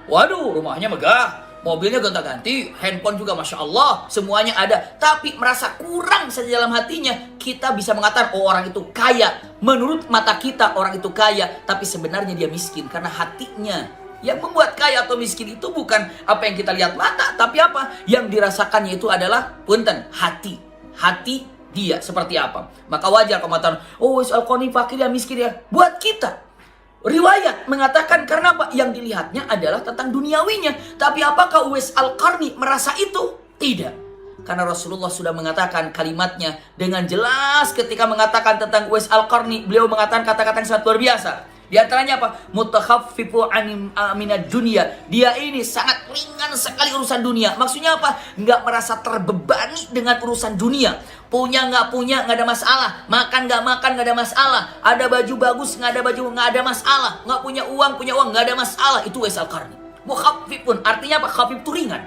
waduh rumahnya megah, mobilnya gonta-ganti, handphone juga Masya Allah, semuanya ada. Tapi merasa kurang saja dalam hatinya. Kita bisa mengatakan, oh orang itu kaya. Menurut mata kita orang itu kaya. Tapi sebenarnya dia miskin. Karena hatinya. Yang membuat kaya atau miskin itu bukan apa yang kita lihat mata. Tapi apa? Yang dirasakannya itu adalah, punten, hati. Hati dia seperti apa. Maka wajar kalau mengatakan, oh Uwais Al-Qarni fakir ya, miskin ya. Buat kita. riwayat mengatakan karena apa? Yang dilihatnya adalah tentang duniawinya. Tapi apakah Uwais Al-Qarni merasa itu? Tidak. Karena Rasulullah sudah mengatakan kalimatnya dengan jelas ketika mengatakan tentang Uwais Al-Qarni. Beliau mengatakan kata-kata yang sangat luar biasa. Di antaranya apa? Mutakhaffifu minad dunia. Dia ini sangat ringan sekali urusan dunia. Maksudnya apa? Nggak merasa terbebani dengan urusan dunia. Punya nggak ada masalah. Makan nggak ada masalah. Ada baju bagus nggak ada baju nggak ada masalah. Nggak punya uang nggak ada masalah. Itu Uwais Al-Qarni. Mukhaffifun artinya apa? Khafif itu ringan.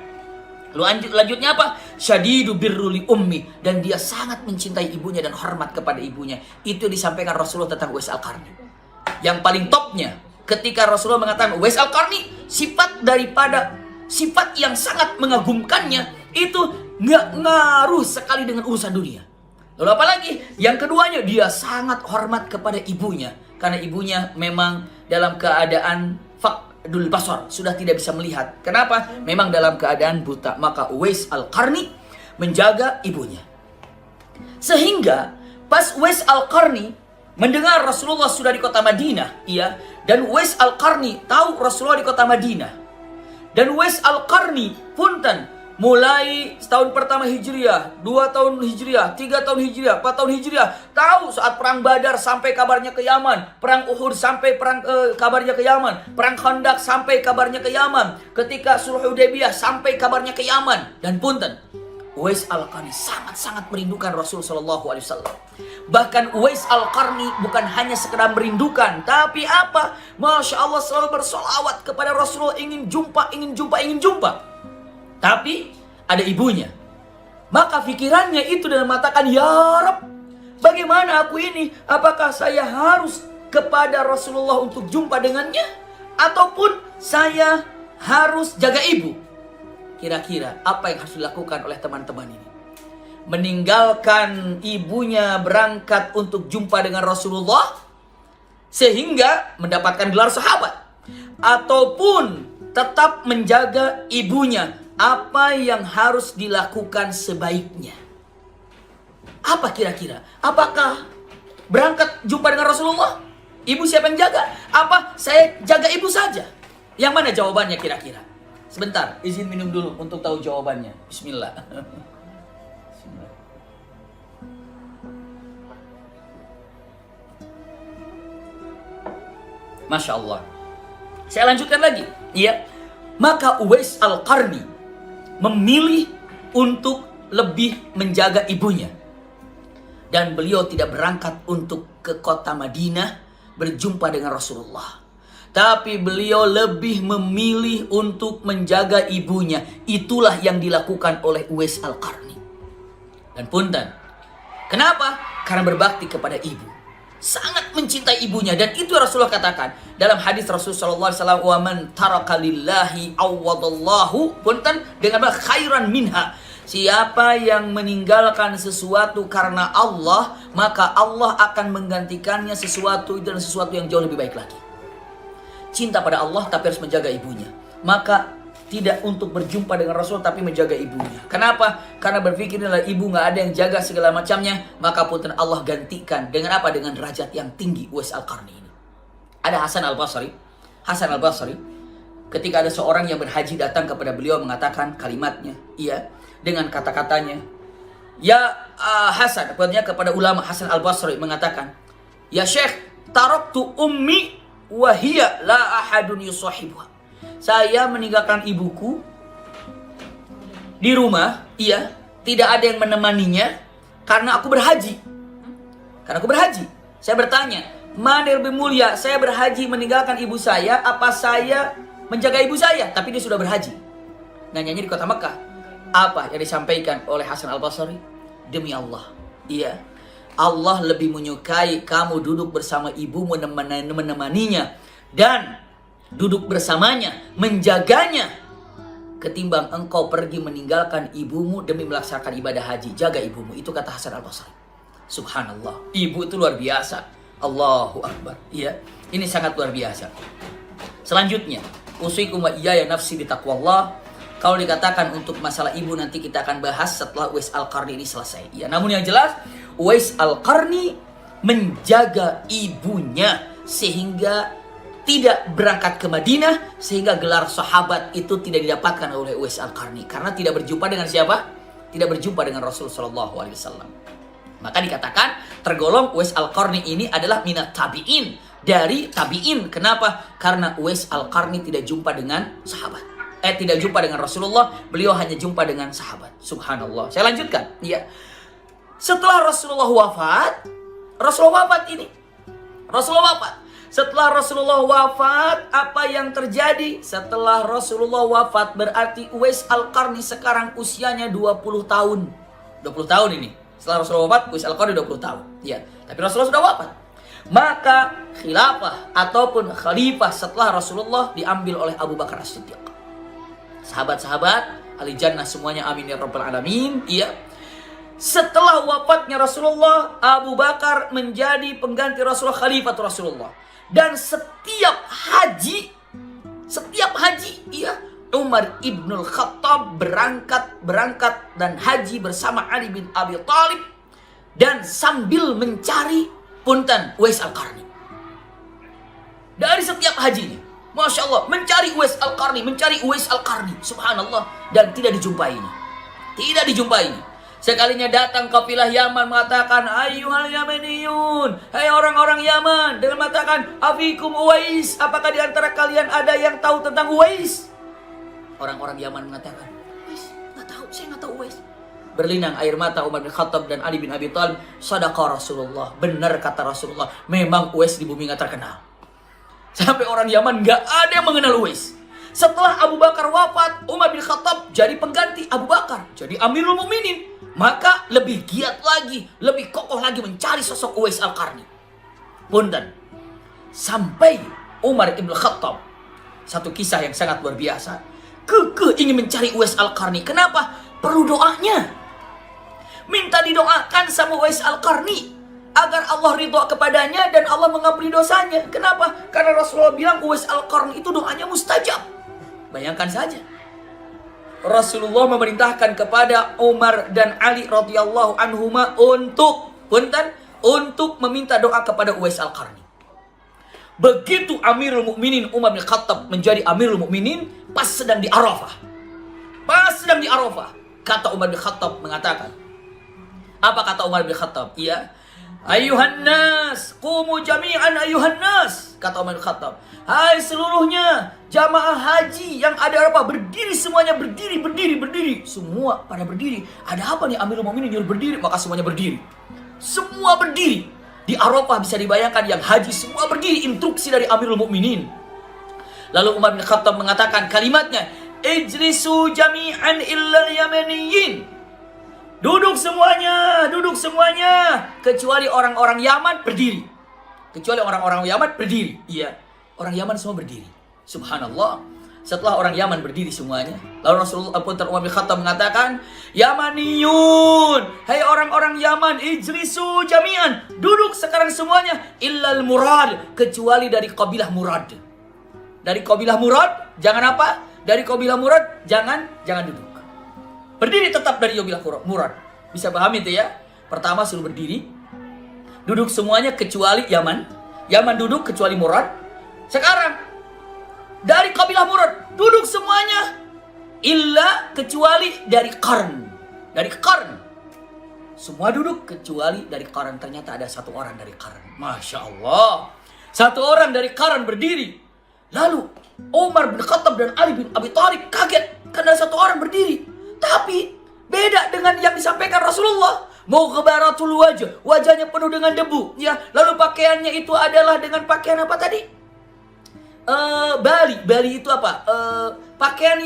Lanjutnya apa? Syadidu birruli ummi. Dan dia sangat mencintai ibunya dan hormat kepada ibunya. Itu yang disampaikan Rasulullah tentang Uwais Al-Qarni. Yang paling topnya ketika Rasulullah mengatakan Uwais Al-Qarni sifat yang sangat mengagumkannya itu nggak ngaruh sekali dengan urusan dunia. Lalu apa lagi? Yang keduanya dia sangat hormat kepada ibunya karena ibunya memang dalam keadaan faqdul basar, sudah tidak bisa melihat. Kenapa? Memang dalam keadaan buta. Maka Uwais Al-Qarni menjaga ibunya. Sehingga pas Uwais Al-Qarni mendengar Rasulullah sudah di kota Madinah, dan Uwais Al-Qarni tahu Rasulullah di kota Madinah. Dan Uwais Al-Qarni punten mulai setahun pertama Hijriah, 2 tahun Hijriah, 3 tahun Hijriah, 4 tahun Hijriah, tahu saat perang Badar sampai kabarnya ke Yaman, perang Uhud sampai kabarnya ke Yaman, perang Khandaq sampai kabarnya ke Yaman, ketika Sulh Hudaybiyah sampai kabarnya ke Yaman. Dan punten, Uwais Al-Qarni sangat-sangat merindukan Rasul Shallallahu Alaihi Wasallam. Bahkan Uwais Al-Qarni bukan hanya sekedar merindukan, tapi apa? Masya Allah selalu bersolawat kepada Rasulullah, ingin jumpa. Tapi ada ibunya. Maka pikirannya itu dan mengatakan, ya Rab, bagaimana aku ini? Apakah saya harus kepada Rasulullah untuk jumpa dengannya? Ataupun saya harus jaga ibu? Kira-kira apa yang harus dilakukan oleh teman-teman ini? Meninggalkan ibunya berangkat untuk jumpa dengan Rasulullah sehingga mendapatkan gelar sahabat, ataupun tetap menjaga ibunya? Apa yang harus dilakukan sebaiknya? Apa kira-kira? Apakah berangkat jumpa dengan Rasulullah? Ibu siapa yang jaga? Apa saya jaga ibu saja? Yang mana jawabannya kira-kira? Sebentar, izin minum dulu untuk tahu jawabannya. Bismillah. Masya Allah. Saya lanjutkan lagi. Maka Uwais Al-Qarni memilih untuk lebih menjaga ibunya. Dan beliau tidak berangkat untuk ke kota Madinah berjumpa dengan Rasulullah. Tapi beliau lebih memilih untuk menjaga ibunya. Itulah yang dilakukan oleh Uwais Al-Qarni. Dan punten, kenapa? Karena berbakti kepada ibu. Sangat mencintai ibunya. Dan itu Rasulullah katakan dalam hadis Rasulullah SAW, wa man taraka lillahi awwadallahu, punten, dengan khairan minha. Siapa yang meninggalkan sesuatu karena Allah, maka Allah akan menggantikannya sesuatu yang jauh lebih baik lagi. Cinta pada Allah tapi harus menjaga ibunya. Maka tidak untuk berjumpa dengan Rasul tapi menjaga ibunya. Kenapa? Karena berpikir adalah ibu nggak ada yang jaga segala macamnya, maka punten Allah gantikan dengan apa? Dengan derajat yang tinggi Uwais Al-Qarni ini. Ada Hasan Al-Basri ketika ada seorang yang berhaji datang kepada beliau mengatakan kalimatnya, dengan kata-katanya, Hasan, artinya kepada ulama Hasan Al-Basri mengatakan, ya Syekh, taraktu ummi wa hiya la ahadun yusahibuha. Saya meninggalkan ibuku di rumah, tidak ada yang menemaninya karena aku berhaji. Saya bertanya, mana yang lebih mulia, saya berhaji meninggalkan ibu saya, apa saya menjaga ibu saya? Tapi dia sudah berhaji. Nanyanya di kota Mekah. Apa yang disampaikan oleh Hasan Al-Basri? Demi Allah, Allah lebih menyukai kamu duduk bersama ibumu menemaninya dan duduk bersamanya, menjaganya, ketimbang engkau pergi meninggalkan ibumu demi melaksanakan ibadah haji. Jaga ibumu. Itu kata Hasan Al-Basri. Subhanallah. Ibu itu luar biasa. Allahu Akbar. Ini sangat luar biasa. Selanjutnya, usikum wa iyaya nafsi bitaqwallah. Kalau dikatakan untuk masalah ibu nanti kita akan bahas setelah Uwais Al-Qarni ini selesai. Namun yang jelas, Uwais Al-Qarni menjaga ibunya sehingga tidak berangkat ke Madinah, sehingga gelar sahabat itu tidak didapatkan oleh Uwais Al-Qarni karena tidak berjumpa dengan siapa? Tidak berjumpa dengan Rasulullah SAW. Maka dikatakan tergolong Uwais Al-Qarni ini adalah minat tabi'in, dari tabi'in. Kenapa? Karena Uwais Al-Qarni tidak jumpa dengan sahabat. Tidak jumpa dengan Rasulullah, beliau hanya jumpa dengan sahabat. Subhanallah. Saya lanjutkan. Ya. Setelah Rasulullah wafat, Rasulullah wafat. Setelah Rasulullah wafat, apa yang terjadi? Setelah Rasulullah wafat berarti Uwais Al-Qarni sekarang usianya 20 tahun. 20 tahun ini. Setelah Rasulullah wafat, Uwais Al-Qarni 20 tahun. Ya, tapi Rasulullah sudah wafat. Maka khilafah ataupun khalifah setelah Rasulullah diambil oleh Abu Bakar As-Siddiq. Sahabat-sahabat, ahli jannah semuanya, amin ya rabbal alamin. Iya. Setelah wafatnya Rasulullah, Abu Bakar menjadi pengganti Rasulullah, khalifah Rasulullah. Dan setiap haji, iya, Umar ibnul Khattab berangkat dan haji bersama Ali bin Abi Thalib dan sambil mencari punten Uwais Al-Qarni. Dari setiap hajinya, Masya Allah, mencari Uwais Al-Qarni, subhanallah, dan tidak dijumpainya. Sekalinya datang kafilah Yaman mengatakan, ayyuhal yamaniyun, hai orang-orang Yaman, dengan mengatakan, afikum Uwais, apakah di antara kalian ada yang tahu tentang Uwais? Orang-orang Yaman mengatakan, Uwais, saya nggak tahu Uwais. Berlinang air mata Umar bin Khattab dan Ali bin Abi Thalib, sadaqa Rasulullah, benar kata Rasulullah, memang Uwais di bumi nggak terkenal. Sampai orang Yaman nggak ada yang mengenal Uwais. Setelah Abu Bakar wafat, Umar bin Khattab jadi pengganti Abu Bakar, jadi Amirul Mukminin. Maka lebih giat lagi, lebih kokoh lagi mencari sosok Uwais Al-Qarni. Punten. Sampai Umar ibn Khattab, satu kisah yang sangat luar biasa, kekeh ingin mencari Uwais Al-Qarni. Kenapa? Perlu doanya. Minta didoakan sama Uwais Al-Qarni agar Allah ridha kepadanya dan Allah mengampuni dosanya. Kenapa? Karena Rasulullah bilang Uwais Al-Qarni itu doanya mustajab. Bayangkan saja. Rasulullah memerintahkan kepada Umar dan Ali radhiyallahu anhuma untuk meminta doa kepada Uwais Al-Qarni. Begitu Amirul Mukminin Umar bin Khattab menjadi Amirul Mukminin pas sedang di Arafah. Kata Umar bin Khattab mengatakan. Apa kata Umar bin Khattab? Iya. Ayuhan nas, qumu jami'an ayuhan nas. Kata Umar bin Khattab, hai seluruhnya jamaah haji yang ada apa? Berdiri semuanya, berdiri. Semua pada berdiri. Ada apa nih Amirul Mukminin nyuruh berdiri? Maka semuanya berdiri. Semua berdiri. Di Arafah bisa dibayangkan yang haji semua berdiri, instruksi dari Amirul Mukminin. Lalu Umar bin Khattab mengatakan kalimatnya, ijlisu jami'an illal yamaniyin. Duduk semuanya, kecuali orang-orang Yaman berdiri. Iya, orang Yaman semua berdiri. Subhanallah. Setelah orang Yaman berdiri semuanya, lalu Rasulullah Umar bin Khattab mengatakan, Yamaniyun, hai orang-orang Yaman, ijlisu jami'an, duduk sekarang semuanya, illal Murad, kecuali dari kabilah Murad. Dari kabilah Murad, jangan apa? Dari kabilah Murad, jangan duduk. Berdiri tetap dari kabilah Murad. Bisa paham itu ya? Pertama suruh berdiri. Duduk semuanya kecuali Yaman. Yaman duduk kecuali Murad. Sekarang dari kabilah Murad duduk semuanya. Illa kecuali dari Qarn. Semua duduk kecuali dari Qarn. Ternyata ada satu orang dari Qarn. Masya Allah. Satu orang dari Qarn berdiri. Lalu Umar bin Khattab dan Ali bin Abi Thalib kaget karena satu orang berdiri. Tapi beda dengan yang disampaikan Rasulullah. Mughbaratul wajah, wajahnya penuh dengan debu. Ya, lalu pakaiannya itu adalah dengan pakaian apa tadi? Bali itu apa? Pakaian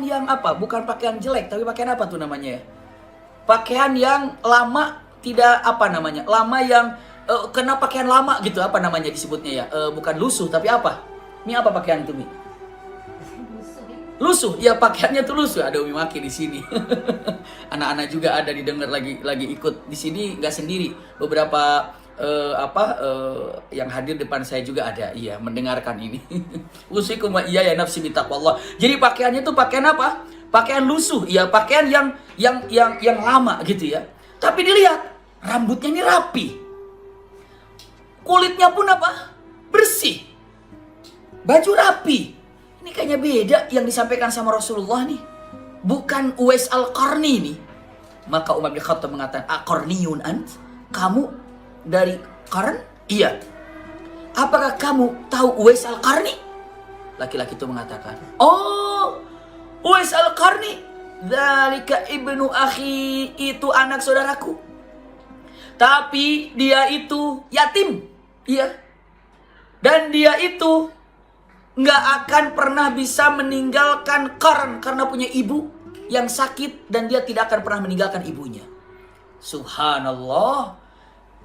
yang apa? Bukan pakaian jelek, tapi pakaian apa tuh namanya ya? Pakaian yang lama, tidak apa namanya? Lama yang kena pakaian lama gitu, apa namanya disebutnya ya? Bukan lusuh, tapi apa? Ini apa pakaian itu, Mi? Lusuh, ya pakaiannya tuh lusuh. Ada Umi Maki di sini. Anak-anak juga ada didengar lagi ikut di sini, nggak sendiri. Beberapa yang hadir depan saya juga ada, iya, mendengarkan ini. Usikum wa iya ya nafsi bitaqwallah. Jadi pakaiannya tuh pakaian apa? Pakaian lusuh, ya pakaian yang lama gitu ya. Tapi dilihat rambutnya ini rapi. Kulitnya pun apa? Bersih. baju rapi. Ini kayaknya beda yang disampaikan sama Rasulullah nih. Bukan Uwais Al-Qarni nih. Maka Umar bin Khattab mengatakan, "Aqarniyun ant? Kamu dari Qarn?" "Iya." "Apakah kamu tahu Uwais Al-Qarni?" Laki-laki itu mengatakan, "Oh, Uwais Al-Qarni, dzalika ibnu akhi, itu anak saudaraku. Tapi dia itu yatim." Iya. "Dan dia itu nggak akan pernah bisa meninggalkan Qarn karena punya ibu yang sakit dan dia tidak akan pernah meninggalkan ibunya." Subhanallah.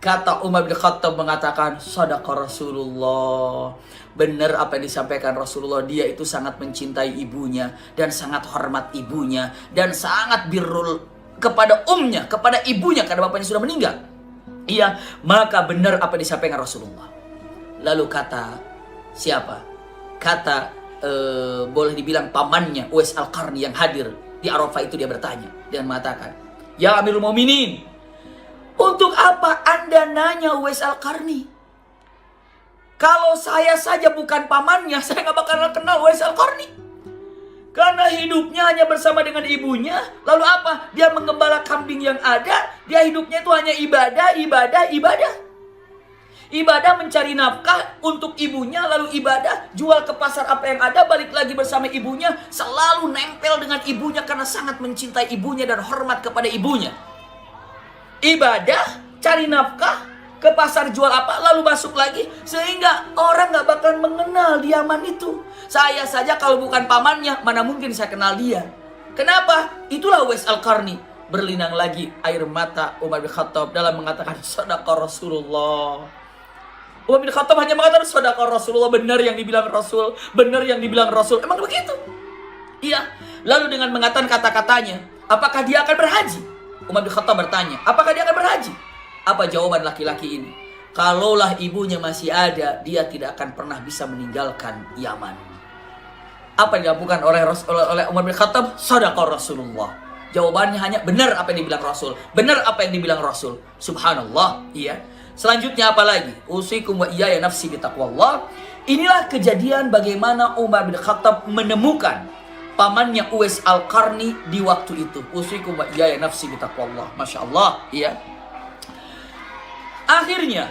Kata Umar bin Khattab mengatakan, "Shadaqa Rasulullah." Benar apa yang disampaikan Rasulullah. Dia itu sangat mencintai ibunya dan sangat hormat ibunya dan sangat birrul kepada kepada ibunya karena bapaknya sudah meninggal. Iya, maka benar apa yang disampaikan Rasulullah. Lalu kata siapa? Kata boleh dibilang pamannya Uwais Al-Qarni yang hadir di Arafah itu, dia bertanya dan mengatakan, "Ya Amirul Mukminin, untuk apa Anda nanya Uwais Al-Qarni? Kalau saya saja bukan pamannya, saya nggak bakal kenal Uwais Al-Qarni. Karena hidupnya hanya bersama dengan ibunya. Lalu apa? Dia menggembala kambing yang ada. Dia hidupnya itu hanya ibadah, ibadah, ibadah. Ibadah mencari nafkah untuk ibunya, lalu ibadah jual ke pasar apa yang ada, balik lagi bersama ibunya, selalu nempel dengan ibunya karena sangat mencintai ibunya dan hormat kepada ibunya. Ibadah, cari nafkah, ke pasar jual apa, lalu masuk lagi, sehingga orang gak bakal mengenal Yaman itu. Saya saja kalau bukan pamannya, mana mungkin saya kenal dia. Kenapa? Itulah Uwais Al-Qarni. Berlinang lagi air mata Umar bin Khattab dalam mengatakan, "Shadaqa Rasulullah." Umar bin Khattab hanya mengatakan, "Shadaqa Rasulullah." Benar yang dibilang Rasul, benar yang dibilang Rasul. Emang begitu? Iya. Lalu dengan mengatakan kata-katanya, apakah dia akan berhaji? Umar bin Khattab bertanya, apakah dia akan berhaji? Apa jawaban laki-laki ini? Kalaulah ibunya masih ada, dia tidak akan pernah bisa meninggalkan Yaman. Apa yang dilakukan oleh Umar bin Khattab? Shadaqa Rasulullah. Jawabannya hanya benar apa yang dibilang Rasul. Benar apa yang dibilang Rasul. Subhanallah. Iya. Selanjutnya apa lagi? Usikum wa iyaya nafsi bitaqwallah. Inilah kejadian bagaimana Umar bin Khattab menemukan pamannya Uwais Al-Qarni di waktu itu. Usikum wa iyaya nafsi bitaqwallah. Masya Allah. Iya. Akhirnya,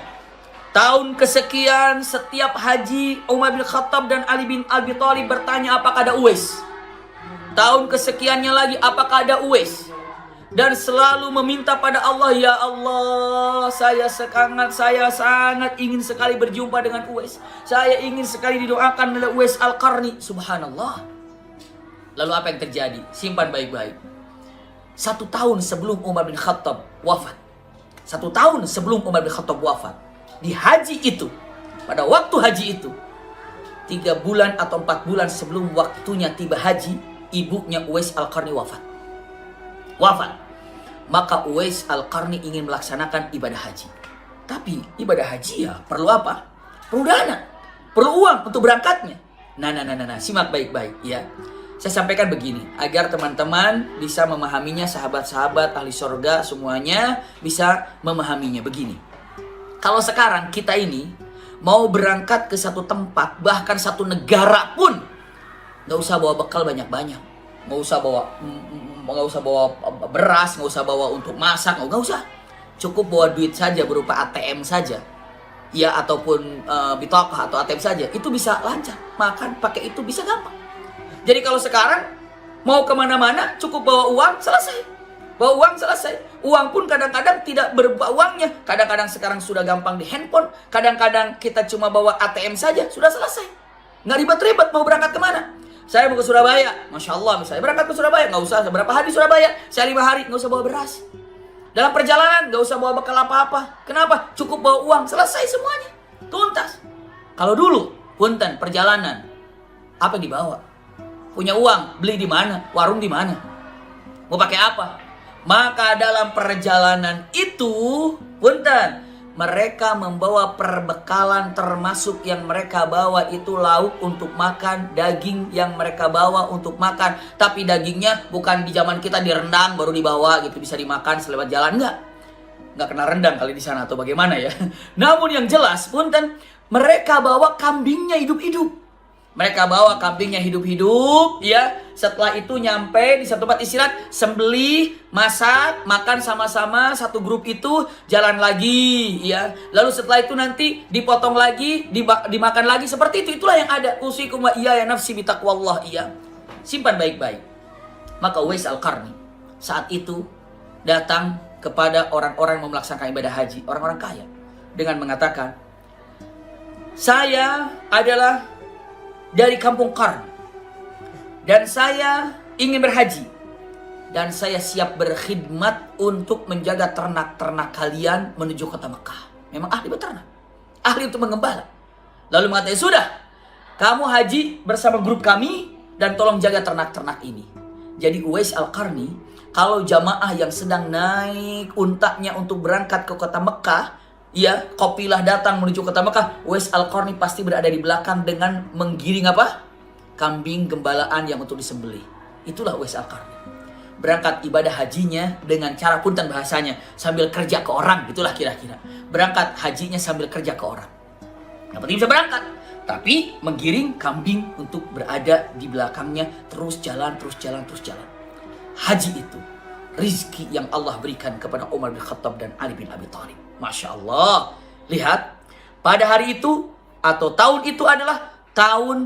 tahun kesekian setiap haji, Umar bin Khattab dan Ali bin Abi Thalib bertanya apakah ada Uwais. Tahun kesekiannya lagi, apakah ada Uwais. Dan selalu meminta pada Allah, "Ya Allah, saya sangat ingin sekali berjumpa dengan Uwais. Saya ingin sekali didoakan oleh Uwais Al-Qarni." Subhanallah. Lalu apa yang terjadi? Simpan baik-baik. 1 tahun sebelum Umar bin Khattab wafat. 1 tahun sebelum Umar bin Khattab wafat, di haji itu, pada waktu haji itu, 3 bulan atau 4 bulan sebelum waktunya tiba haji, ibunya Uwais Al-Qarni wafat. Maka Uwais Al-Qarni ingin melaksanakan ibadah haji. Tapi ibadah haji ya perlu apa? Perlu dana, perlu uang untuk berangkatnya. Nah, simak baik-baik ya. Saya sampaikan begini, agar teman-teman bisa memahaminya, sahabat-sahabat ahli surga semuanya bisa memahaminya begini. Kalau sekarang kita ini mau berangkat ke satu tempat, bahkan satu negara pun, nggak usah bawa bekal banyak-banyak, nggak usah bawa beras, nggak usah bawa untuk masak, nggak usah. Cukup bawa duit saja berupa ATM saja, ya ataupun bitaqah atau ATM saja, itu bisa lancar. Makan pakai itu bisa gampang. Jadi kalau sekarang mau kemana-mana cukup bawa uang, selesai. Bawa uang, selesai. Uang pun kadang-kadang tidak berupa uangnya. Kadang-kadang sekarang sudah gampang di handphone. Kadang-kadang kita cuma bawa ATM saja, sudah selesai. Nggak ribet-ribet mau berangkat kemana. Saya mau ke Surabaya, Masya Allah misalnya. Berangkat ke Surabaya, nggak usah berapa hari Surabaya. Saya 5 hari, nggak usah bawa beras. Dalam perjalanan, nggak usah bawa bekal apa-apa. Kenapa? Cukup bawa uang, selesai semuanya. Tuntas. Kalau dulu, punten, perjalanan. Apa yang dibawa? Punya uang, beli di mana? Warung di mana? Mau pakai apa? Maka dalam perjalanan itu, punten, mereka membawa perbekalan, termasuk yang mereka bawa itu lauk untuk makan, daging yang mereka bawa untuk makan. Tapi dagingnya bukan di zaman kita direndang baru dibawa gitu, bisa dimakan selewat jalan, nggak kena rendang kali di sana atau bagaimana ya. Namun yang jelas, punten, mereka bawa kambingnya hidup-hidup. Mereka bawa kambingnya hidup-hidup, ya. Setelah itu nyampe di satu tempat istirahat, sembelih, masak, makan sama-sama, satu grup itu jalan lagi, ya. Lalu setelah itu nanti dipotong lagi, dimakan lagi, seperti itu. Itulah yang ada. Usikum wa iya ya nafsi bitaqwallah, iya. Simpan baik-baik. Maka Uwais Al-Qarni saat itu datang kepada orang-orang yang melaksanakan ibadah haji, orang-orang kaya, dengan mengatakan, saya adalah dari kampung Qarn dan saya ingin berhaji dan saya siap berkhidmat untuk menjaga ternak-ternak kalian menuju kota Mekah. Memang ahli beternak, ahli untuk mengembala. Lalu mengatakan, sudah, kamu haji bersama grup kami dan tolong jaga ternak-ternak ini. Jadi Uwais Al-Qarni, kalau jamaah yang sedang naik untanya untuk berangkat ke kota Mekah, ya, kafilah datang menuju kota Mekah, Uwais Al-Qarni pasti berada di belakang dengan menggiring apa? Kambing gembalaan yang untuk disembelih. Itulah Uwais Al-Qarni. Berangkat ibadah hajinya dengan cara punten bahasanya, sambil kerja ke orang, itulah kira-kira. Berangkat hajinya sambil kerja ke orang. Yang penting bisa berangkat, tapi menggiring kambing untuk berada di belakangnya, terus jalan, terus jalan, terus jalan. Haji itu rizki yang Allah berikan kepada Umar bin Khattab dan Ali bin Abi Thalib. Masya Allah. Lihat, pada hari itu atau tahun itu adalah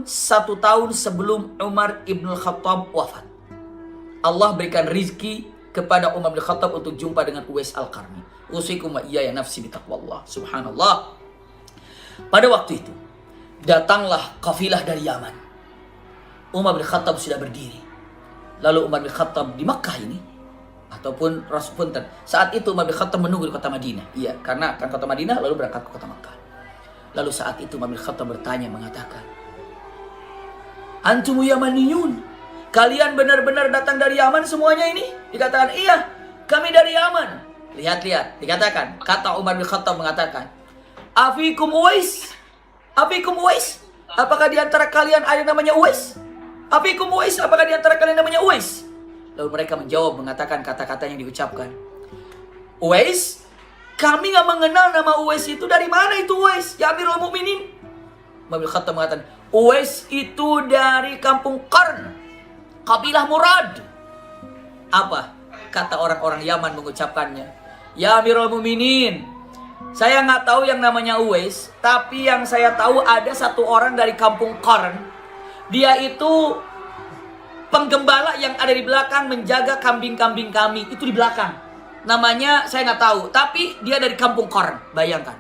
satu tahun sebelum Umar ibn Khattab wafat. Allah berikan rizki kepada Umar bin Khattab untuk jumpa dengan Uwais Al-Qarni. Usikum wa iya ya nafsi bitaqwallah. Subhanallah. Pada waktu itu datanglah kafilah dari Yaman. Umar bin Khattab sudah berdiri. Lalu Umar bin Khattab di Makkah ini, ataupun Rasulullah saat itu Umar bin Khattab menunggu di kota Madinah. Iya, karena akan kota Madinah lalu berangkat ke kota Makkah. Lalu saat itu Umar bin Khattab bertanya, mengatakan, antum Yamaniyun, kalian benar-benar datang dari Yaman semuanya ini? Dikatakan, iya, kami dari Yaman. Lihat-lihat, dikatakan, kata Umar bin Khattab mengatakan, afikum Uwais? Afikum Uwais? Apakah di antara kalian ada namanya Uwais? Afikum Uwais? Apakah di antara kalian namanya Uwais? Lalu mereka menjawab, mengatakan kata-kata yang diucapkan, Uwais? Kami gak mengenal nama Uwais itu. Dari mana itu Uwais? Ya Amirul Mukminin. Umar bin Khattab mengatakan, Uwais itu dari kampung Qarn, kabilah Murad. Apa? Kata orang-orang Yaman mengucapkannya, ya Amirul Mukminin, saya nggak tahu yang namanya Uwais, tapi yang saya tahu ada satu orang dari kampung Qarn. Dia itu penggembala yang ada di belakang menjaga kambing-kambing kami. Itu di belakang. Namanya saya nggak tahu, tapi dia dari kampung Qarn. Bayangkan.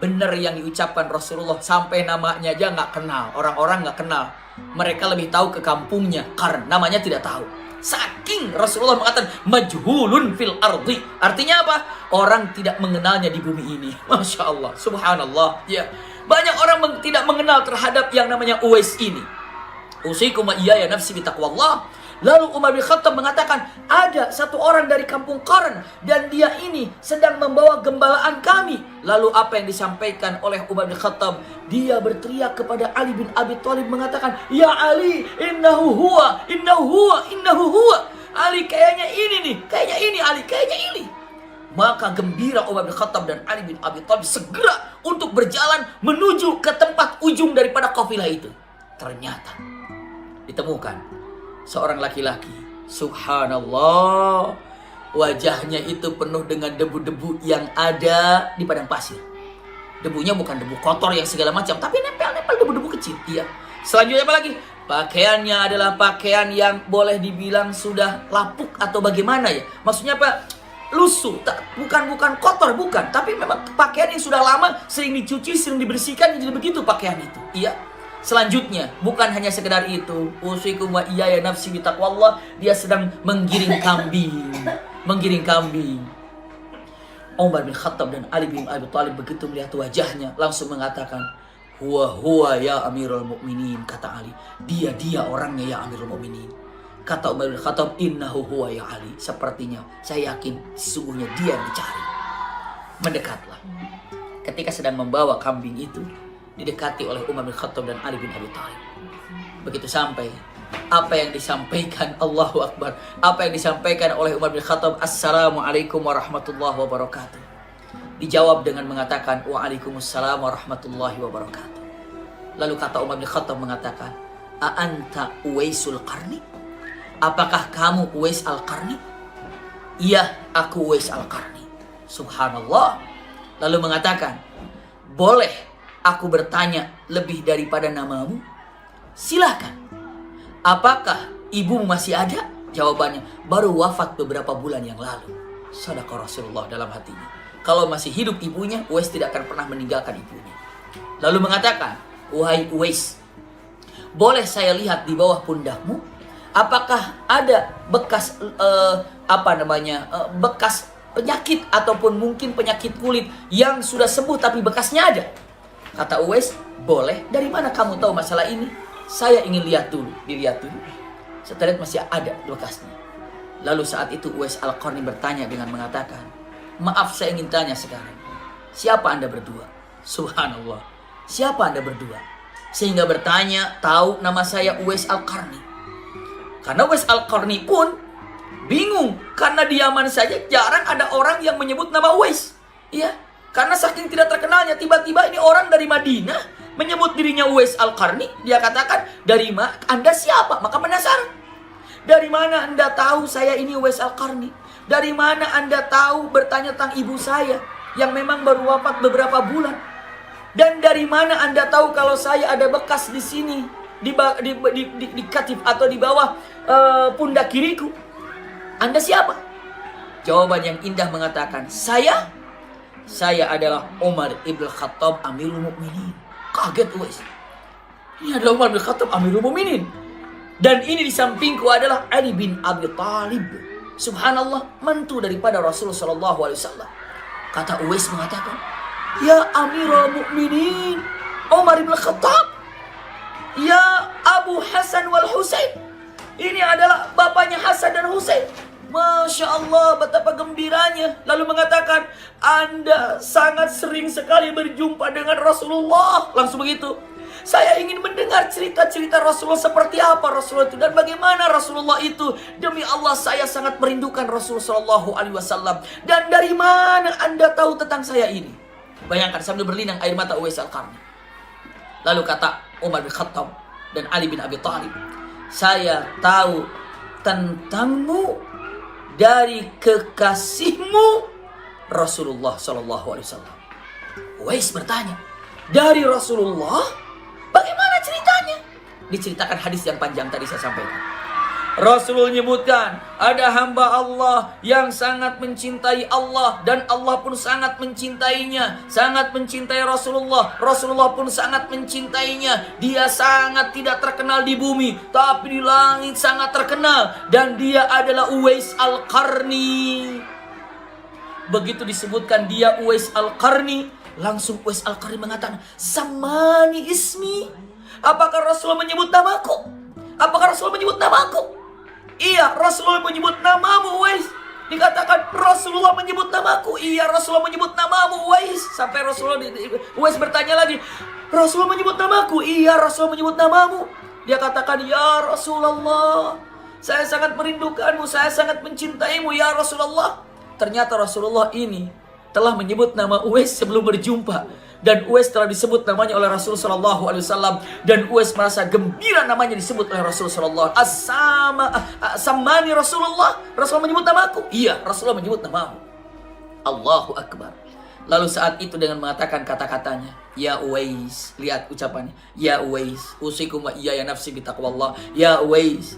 Benar yang diucapkan Rasulullah, sampai namanya aja nggak kenal. Orang-orang nggak kenal. Mereka lebih tahu ke kampungnya Qarn. Namanya tidak tahu. Saking Rasulullah mengatakan majhulun fil ardi. Artinya apa? Orang tidak mengenalnya di bumi ini. Masya Allah, subhanallah. Ya, banyak orang tidak mengenal terhadap yang namanya Uwais ini. Usikum wa iya ya nafsi bitaqwallah. Lalu Umar bin Khattab mengatakan, ada satu orang dari kampung Qarn dan dia ini sedang membawa gembalaan kami. Lalu apa yang disampaikan oleh Umar bin Khattab? Dia berteriak kepada Ali bin Abi Thalib mengatakan, ya Ali, innahu huwa, innahu huwa, innahu huwa. Ali, kayaknya ini nih, kayaknya ini Ali, kayaknya ini. Maka gembira Umar bin Khattab dan Ali bin Abi Thalib segera untuk berjalan menuju ke tempat ujung daripada kafilah itu. Ternyata ditemukan seorang laki-laki, subhanallah, wajahnya itu penuh dengan debu-debu yang ada di padang pasir. Debunya bukan debu kotor yang segala macam, tapi nempel-nempel debu-debu kecil. Iya. Selanjutnya apa lagi? Pakaiannya adalah pakaian yang boleh dibilang sudah lapuk atau bagaimana ya? Maksudnya apa? Lusuh, bukan kotor, bukan. Tapi memang pakaian yang sudah lama, sering dicuci, sering dibersihkan, jadi begitu pakaian itu. Iya. Selanjutnya, bukan hanya sekedar itu. Usikum wa iya ya nafsi bitaqwallah. Dia sedang menggiring kambing. Menggiring kambing. Umar bin Khattab dan Ali bin Abi Thalib begitu melihat wajahnya, langsung mengatakan, huwa ya Amirul Mukminin. Kata Ali, dia orangnya ya Amirul Mukminin. Kata Umar bin Khattab, innahu huwa ya Ali. Sepertinya, saya yakin sesungguhnya dia yang dicari. Mendekatlah. Ketika sedang membawa kambing itu, didekati oleh Umar bin Khattab dan Ali bin Abi Thalib. Begitu sampai, apa yang disampaikan, Allahu Akbar, apa yang disampaikan oleh Umar bin Khattab, Assalamualaikum warahmatullahi wabarakatuh. Dijawab dengan mengatakan, Waalaikumsalam warahmatullahi wabarakatuh. Lalu kata Umar bin Khattab mengatakan, "A'anta Uwaisul Qarni?" Apakah kamu Uwais Al-Qarni? Iya, aku Uwais Al-Qarni. Subhanallah. Lalu mengatakan, boleh aku bertanya lebih daripada namamu? Silahkan. Apakah ibumu masih ada? Jawabannya, baru wafat beberapa bulan yang lalu. Sadaqah Rasulullah dalam hatinya. Kalau masih hidup ibunya, Uwais tidak akan pernah meninggalkan ibunya. Lalu mengatakan, wahai Uwais, boleh saya lihat di bawah pundakmu? Apakah ada bekas bekas penyakit ataupun mungkin penyakit kulit yang sudah sembuh tapi bekasnya ada? Kata Uwais, boleh. Dari mana kamu tahu masalah ini? Saya ingin lihat dulu. Dilihat dulu. Setelah masih ada bekasnya. Lalu saat itu Uwais Al-Qarni bertanya dengan mengatakan, maaf, saya ingin tanya sekarang, siapa Anda berdua? Subhanallah. Siapa Anda berdua? Sehingga bertanya, tahu nama saya Uwais Al-Qarni. Karena Uwais Al-Qarni pun bingung. Karena di Yaman saja jarang ada orang yang menyebut nama Uwais. Iya. Karena saking tidak terkenalnya, tiba-tiba ini orang dari Madinah menyebut dirinya Uwais Al-Qarni. Dia katakan, dari mana? Anda siapa? Maka penasaran. Dari mana Anda tahu saya ini Uwais Al-Qarni? Dari mana Anda tahu bertanya tentang ibu saya yang memang baru wafat beberapa bulan? Dan dari mana Anda tahu kalau saya ada bekas di sini, di katif atau di bawah pundak kiriku? Anda siapa? Jawaban yang indah mengatakan, saya adalah Umar ibn Khattab Amirul Mukminin. Kaget Uwais. Ini adalah Umar bin Khattab Amirul Mukminin. Dan ini di sampingku adalah Ali bin Abi Thalib. Subhanallah, mantu daripada Rasulullah SAW. Kata Uwais mengatakan, ya Amirul Mukminin Umar bin Khattab, ya Abu Hasan wal Husain. Ini adalah bapaknya Hasan dan Husain. Masya Allah, betapa gembiranya. Lalu mengatakan, Anda sangat sering sekali berjumpa dengan Rasulullah. Langsung begitu. Saya ingin mendengar cerita-cerita Rasulullah, seperti apa Rasulullah itu dan bagaimana Rasulullah itu. Demi Allah, saya sangat merindukan Rasulullah SAW. Dan dari mana Anda tahu tentang saya ini? Bayangkan sambil berlinang air mata Uwais Al-Qarni. Lalu kata Umar bin Khattab dan Ali bin Abi Thalib, saya tahu tentangmu dari kekasihmu Rasulullah SAW. Uwais bertanya, dari Rasulullah? Bagaimana ceritanya? Diceritakan hadis yang panjang tadi saya sampaikan. Rasulullah menyebutkan, ada hamba Allah yang sangat mencintai Allah dan Allah pun sangat mencintainya, sangat mencintai Rasulullah. Rasulullah pun sangat mencintainya. Dia sangat tidak terkenal di bumi, tapi di langit sangat terkenal, dan dia adalah Uwais Al-Qarni. Begitu disebutkan dia Uwais Al-Qarni, langsung Uwais Al-Qarni mengatakan, samani ismi. Apakah Rasulullah menyebut namaku? Apakah Rasulullah menyebut namaku? Iya, Rasulullah menyebut namamu Uwais. Dikatakan Rasulullah menyebut namaku. Iya, Rasulullah menyebut namamu Uwais. Sampai Uwais bertanya lagi, Rasulullah menyebut namaku. Iya, Rasulullah menyebut namamu. Dia katakan, ya Rasulullah, saya sangat merindukanmu, saya sangat mencintaimu ya Rasulullah. Ternyata Rasulullah ini telah menyebut nama Uwais sebelum berjumpa. Dan Uwais telah disebut namanya oleh Rasulullah SAW. Dan Uwais merasa gembira namanya disebut oleh Rasulullah SAW. Samani Rasulullah. Rasulullah menyebut namaku. Iya, Rasulullah menyebut namamu. Allahu Akbar. Lalu saat itu dengan mengatakan kata-katanya, ya Uwais. Lihat ucapannya, ya Uwais, usikum wa iyaya nafsi bitaqwallah. Ya Uwais,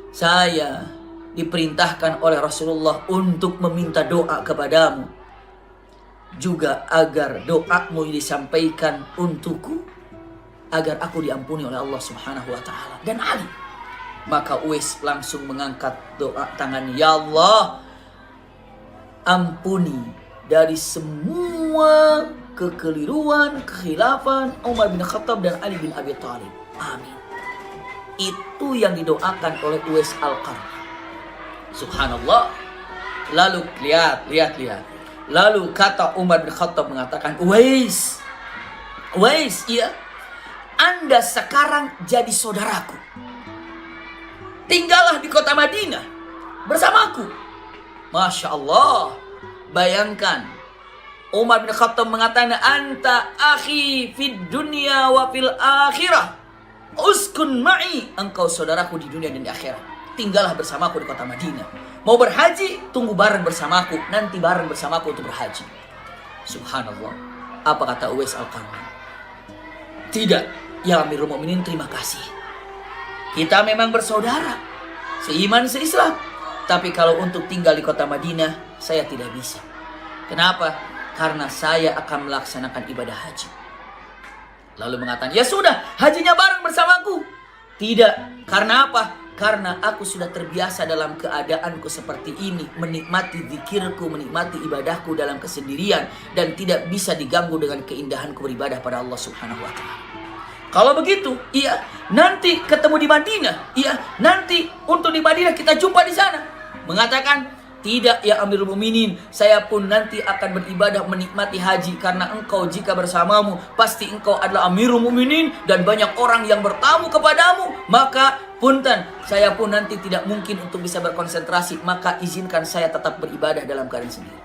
saya diperintahkan oleh Rasulullah untuk meminta doa kepadamu, juga agar doamu disampaikan untukku, agar aku diampuni oleh Allah Subhanahu wa ta'ala dan Ali. Maka Uwais langsung mengangkat doa tangan, ya Allah, ampuni dari semua kekeliruan, kekhilafan Umar bin Khattab dan Ali bin Abi Thalib. Amin. Itu yang didoakan oleh Uwais Al-Qarni. Subhanallah. Lalu lihat. Lalu kata Umar bin Khattab mengatakan, Uwais, iya, Anda sekarang jadi saudaraku. Tinggallah di kota Madinah bersamaku. Masya Allah. Bayangkan, Umar bin Khattab mengatakan, anta akhi fid dunya wa fil akhirah. Uskun ma'i, engkau saudaraku di dunia dan di akhirat. Tinggallah bersamaku di kota Madinah. Mau berhaji, tunggu bareng bersamaku. Nanti bareng bersamaku untuk berhaji. Subhanallah. Apa kata Uwais Al-Qarni? Tidak, ya Amirul Mukminin, terima kasih. Kita memang bersaudara, seiman seislam. Tapi kalau untuk tinggal di kota Madinah, saya tidak bisa. Kenapa? Karena saya akan melaksanakan ibadah haji. Lalu mengatakan, ya sudah, hajinya bareng bersamaku. Tidak, karena apa? Karena aku sudah terbiasa dalam keadaanku seperti ini, menikmati zikirku, menikmati ibadahku dalam kesendirian, dan tidak bisa diganggu dengan keindahanku beribadah pada Allah Subhanahu wa Ta'ala. Kalau begitu, iya, nanti ketemu di Madinah. Iya, nanti untuk di Madinah kita jumpa di sana. Mengatakan, tidak ya Amirul Mukminin, saya pun nanti akan beribadah menikmati haji, karena engkau jika bersamamu pasti engkau adalah Amirul Mukminin dan banyak orang yang bertamu kepadamu. Maka punten, saya pun nanti tidak mungkin untuk bisa berkonsentrasi, maka izinkan saya tetap beribadah dalam keadaan sendiri.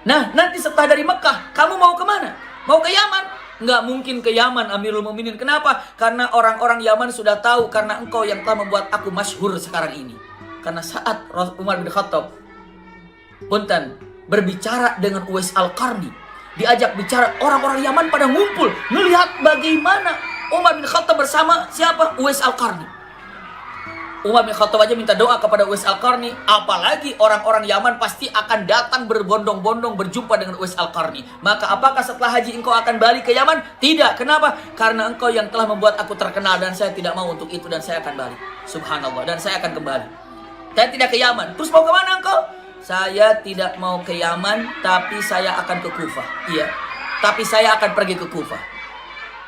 Nah, nanti setelah dari Mekah, kamu mau kemana? Mau ke Yaman? Nggak mungkin ke Yaman, Amirul Mukminin. Kenapa? Karena orang-orang Yaman sudah tahu, karena engkau yang telah membuat aku masyhur sekarang ini. Karena saat Umar bin Khattab punten berbicara dengan Uwais Al-Qarni, diajak bicara, orang-orang Yaman pada ngumpul melihat bagaimana Umar bin Khattab bersama siapa? Uwais Al-Qarni. Umar bin Khattab aja minta doa kepada Uwais Al-Qarni, apalagi orang-orang Yaman pasti akan datang berbondong-bondong berjumpa dengan Uwais Al-Qarni. Maka apakah setelah haji engkau akan balik ke Yaman? Tidak. Kenapa? Karena engkau yang telah membuat aku terkenal dan saya tidak mau untuk itu, dan saya akan balik. Subhanallah, dan saya akan kembali. Saya tidak ke Yaman. Terus mau ke mana engkau? Saya tidak mau ke Yaman, tapi saya akan ke Kufah. Iya, tapi saya akan pergi ke Kufah.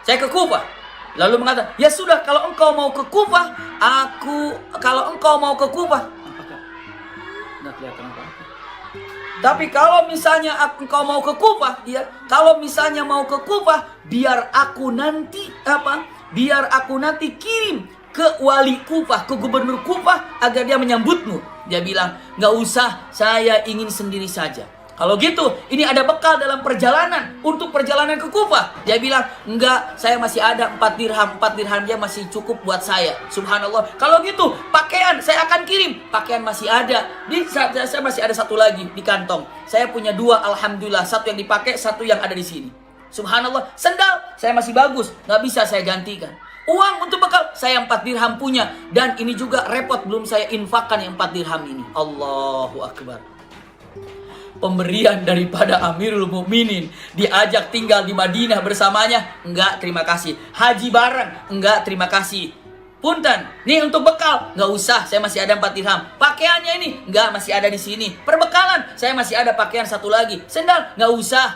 Saya ke Kufah. Lalu mengatakan, ya sudah, kalau engkau mau ke Kufah, kalau engkau mau ke Kufah, apakah? Nggak kelihatan apa-apa. Tapi kalau misalnya engkau mau ke Kufah, ya, kalau misalnya mau ke Kufah, biar aku nanti kirim ke wali Kufah, ke gubernur Kufah, agar dia menyambutmu. Dia bilang, nggak usah, saya ingin sendiri saja. Kalau gitu, ini ada bekal dalam perjalanan, untuk perjalanan ke Kufah. Dia bilang, enggak, saya masih ada 4 dirham. 4 dirham dia masih cukup buat saya. Subhanallah. Kalau gitu, pakaian saya akan kirim. Pakaian masih ada. Saya masih ada 1 lagi di kantong. Saya punya 2, alhamdulillah. 1 yang dipakai, 1 yang ada di sini. Subhanallah. Sendal, saya masih bagus. Nggak bisa saya gantikan. Uang untuk bekal, saya 4 dirham punya. Dan ini juga repot, belum saya infakkan yang 4 dirham ini. Allahu Akbar. Pemberian daripada Amirul Mukminin, diajak tinggal di Madinah bersamanya, enggak, terima kasih. Haji bareng, enggak, terima kasih. Punten, nih untuk bekal, enggak usah, saya masih ada 4 dirham. Pakaiannya ini, enggak, masih ada di sini. Perbekalan, saya masih ada pakaian 1 lagi. Sendal, enggak usah.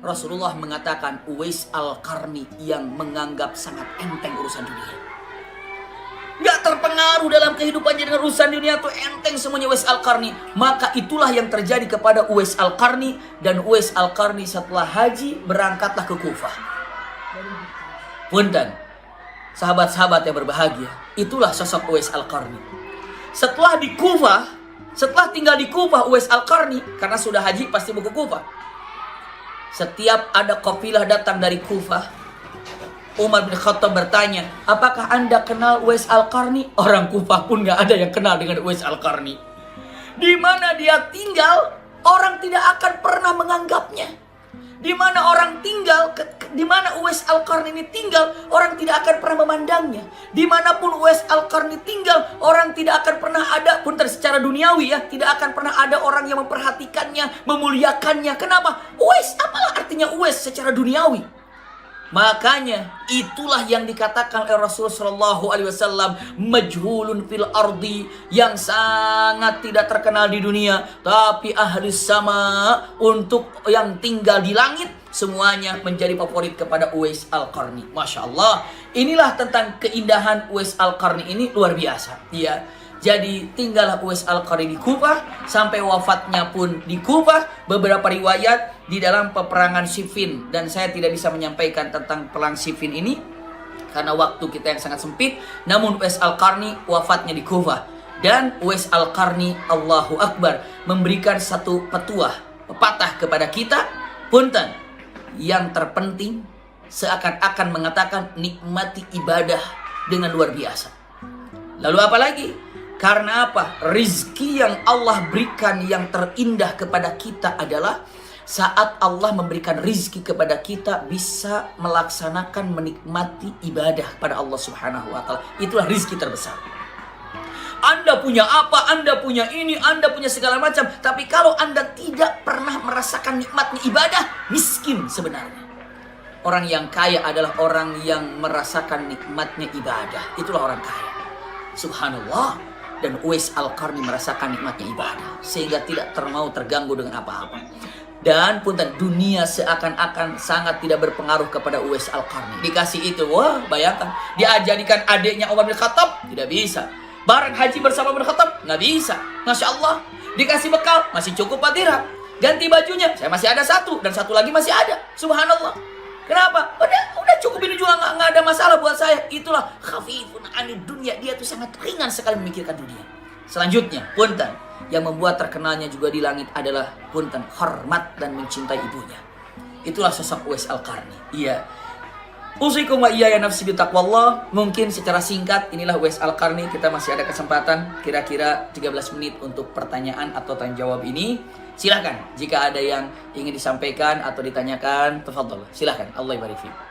Rasulullah mengatakan, Uwais Al-Qarni yang menganggap sangat enteng urusan dunia, gak terpengaruh dalam kehidupannya dengan urusan dunia, tuh enteng semuanya Uwais Al-Qarni. Maka itulah yang terjadi kepada Uwais Al-Qarni. Dan Uwais Al-Qarni setelah haji berangkatlah ke Kufah. Punten, sahabat-sahabat yang berbahagia, itulah sosok Uwais Al-Qarni. Setelah di Kufah, setelah tinggal di Kufah, Uwais Al-Qarni, karena sudah haji pasti mau ke Kufah. Setiap ada kafilah datang dari Kufah, Umar bin Khattab bertanya, apakah anda kenal Uwais Al-Qarni? Orang Kufah pun gak ada yang kenal dengan Uwais Al-Qarni. Di mana dia tinggal, orang tidak akan pernah menganggapnya. Di mana orang tinggal, di mana Uwais Al-Qarni ini tinggal, orang tidak akan pernah memandangnya. Dimanapun Uwais Al-Qarni tinggal, orang tidak akan pernah ada, pun secara duniawi ya, tidak akan pernah ada orang yang memperhatikannya, memuliakannya. Kenapa? Uwais, apalah artinya Uwais secara duniawi? Makanya itulah yang dikatakan oleh Rasulullah SAW, majhulun fil ardi, yang sangat tidak terkenal di dunia, tapi ahli sama, untuk yang tinggal di langit, semuanya menjadi favorit kepada Uwais Al-Qarni. Masya Allah. Inilah tentang keindahan Uwais Al-Qarni ini, luar biasa. Ya. Jadi tinggallah Uwais Al-Qarni di Kufah, sampai wafatnya pun di Kufah. Beberapa riwayat di dalam peperangan Siffin, dan saya tidak bisa menyampaikan tentang perang Siffin ini karena waktu kita yang sangat sempit. Namun Uwais Al-Qarni wafatnya di Kufah. Dan Uwais Al-Qarni, Allahu Akbar, memberikan satu pepatah kepada kita, Punten, yang terpenting seakan-akan mengatakan nikmati ibadah dengan luar biasa. Lalu apa lagi? Karena apa? Rizki yang Allah berikan yang terindah kepada kita adalah saat Allah memberikan rizki kepada kita bisa melaksanakan menikmati ibadah pada Allah Subhanahu wa Ta'ala. Itulah rizki terbesar. Anda punya apa, Anda punya ini, Anda punya segala macam, tapi kalau Anda tidak pernah merasakan nikmatnya ibadah, miskin sebenarnya. Orang yang kaya adalah orang yang merasakan nikmatnya ibadah. Itulah orang kaya. Subhanallah. Dan Uwais Al-Qarni merasakan nikmatnya ibadah, sehingga tidak mau terganggu dengan apa-apa. Dan punten, dunia seakan-akan sangat tidak berpengaruh kepada Uwais Al-Qarni. Dikasih itu, wah bayangkan, dia jadikan adiknya Umar bin Khattab, tidak bisa. Bareng haji bersama bin Khattab, nggak bisa. Masya Allah, dikasih bekal, masih cukup 4 dirham. Ganti bajunya, saya masih ada 1, dan 1 lagi masih ada. Subhanallah. Kenapa? Udah cukup ini juga nggak ada masalah buat saya. Itulah khafifun anid dunya. Dia tuh sangat ringan sekali memikirkan dunia. Selanjutnya, punten, yang membuat terkenalnya juga di langit adalah punten, hormat dan mencintai ibunya. Itulah sosok Uwais Al-Qarni. Iya. Usikum wa iyaya nafsi bitaqwallah. Mungkin secara singkat inilah Uwais Al-Qarni. Kita masih ada kesempatan kira-kira 13 menit untuk pertanyaan atau tanya jawab ini. Silahkan jika ada yang ingin disampaikan atau ditanyakan, tafadhol. Silahkan. Allah barik fiik.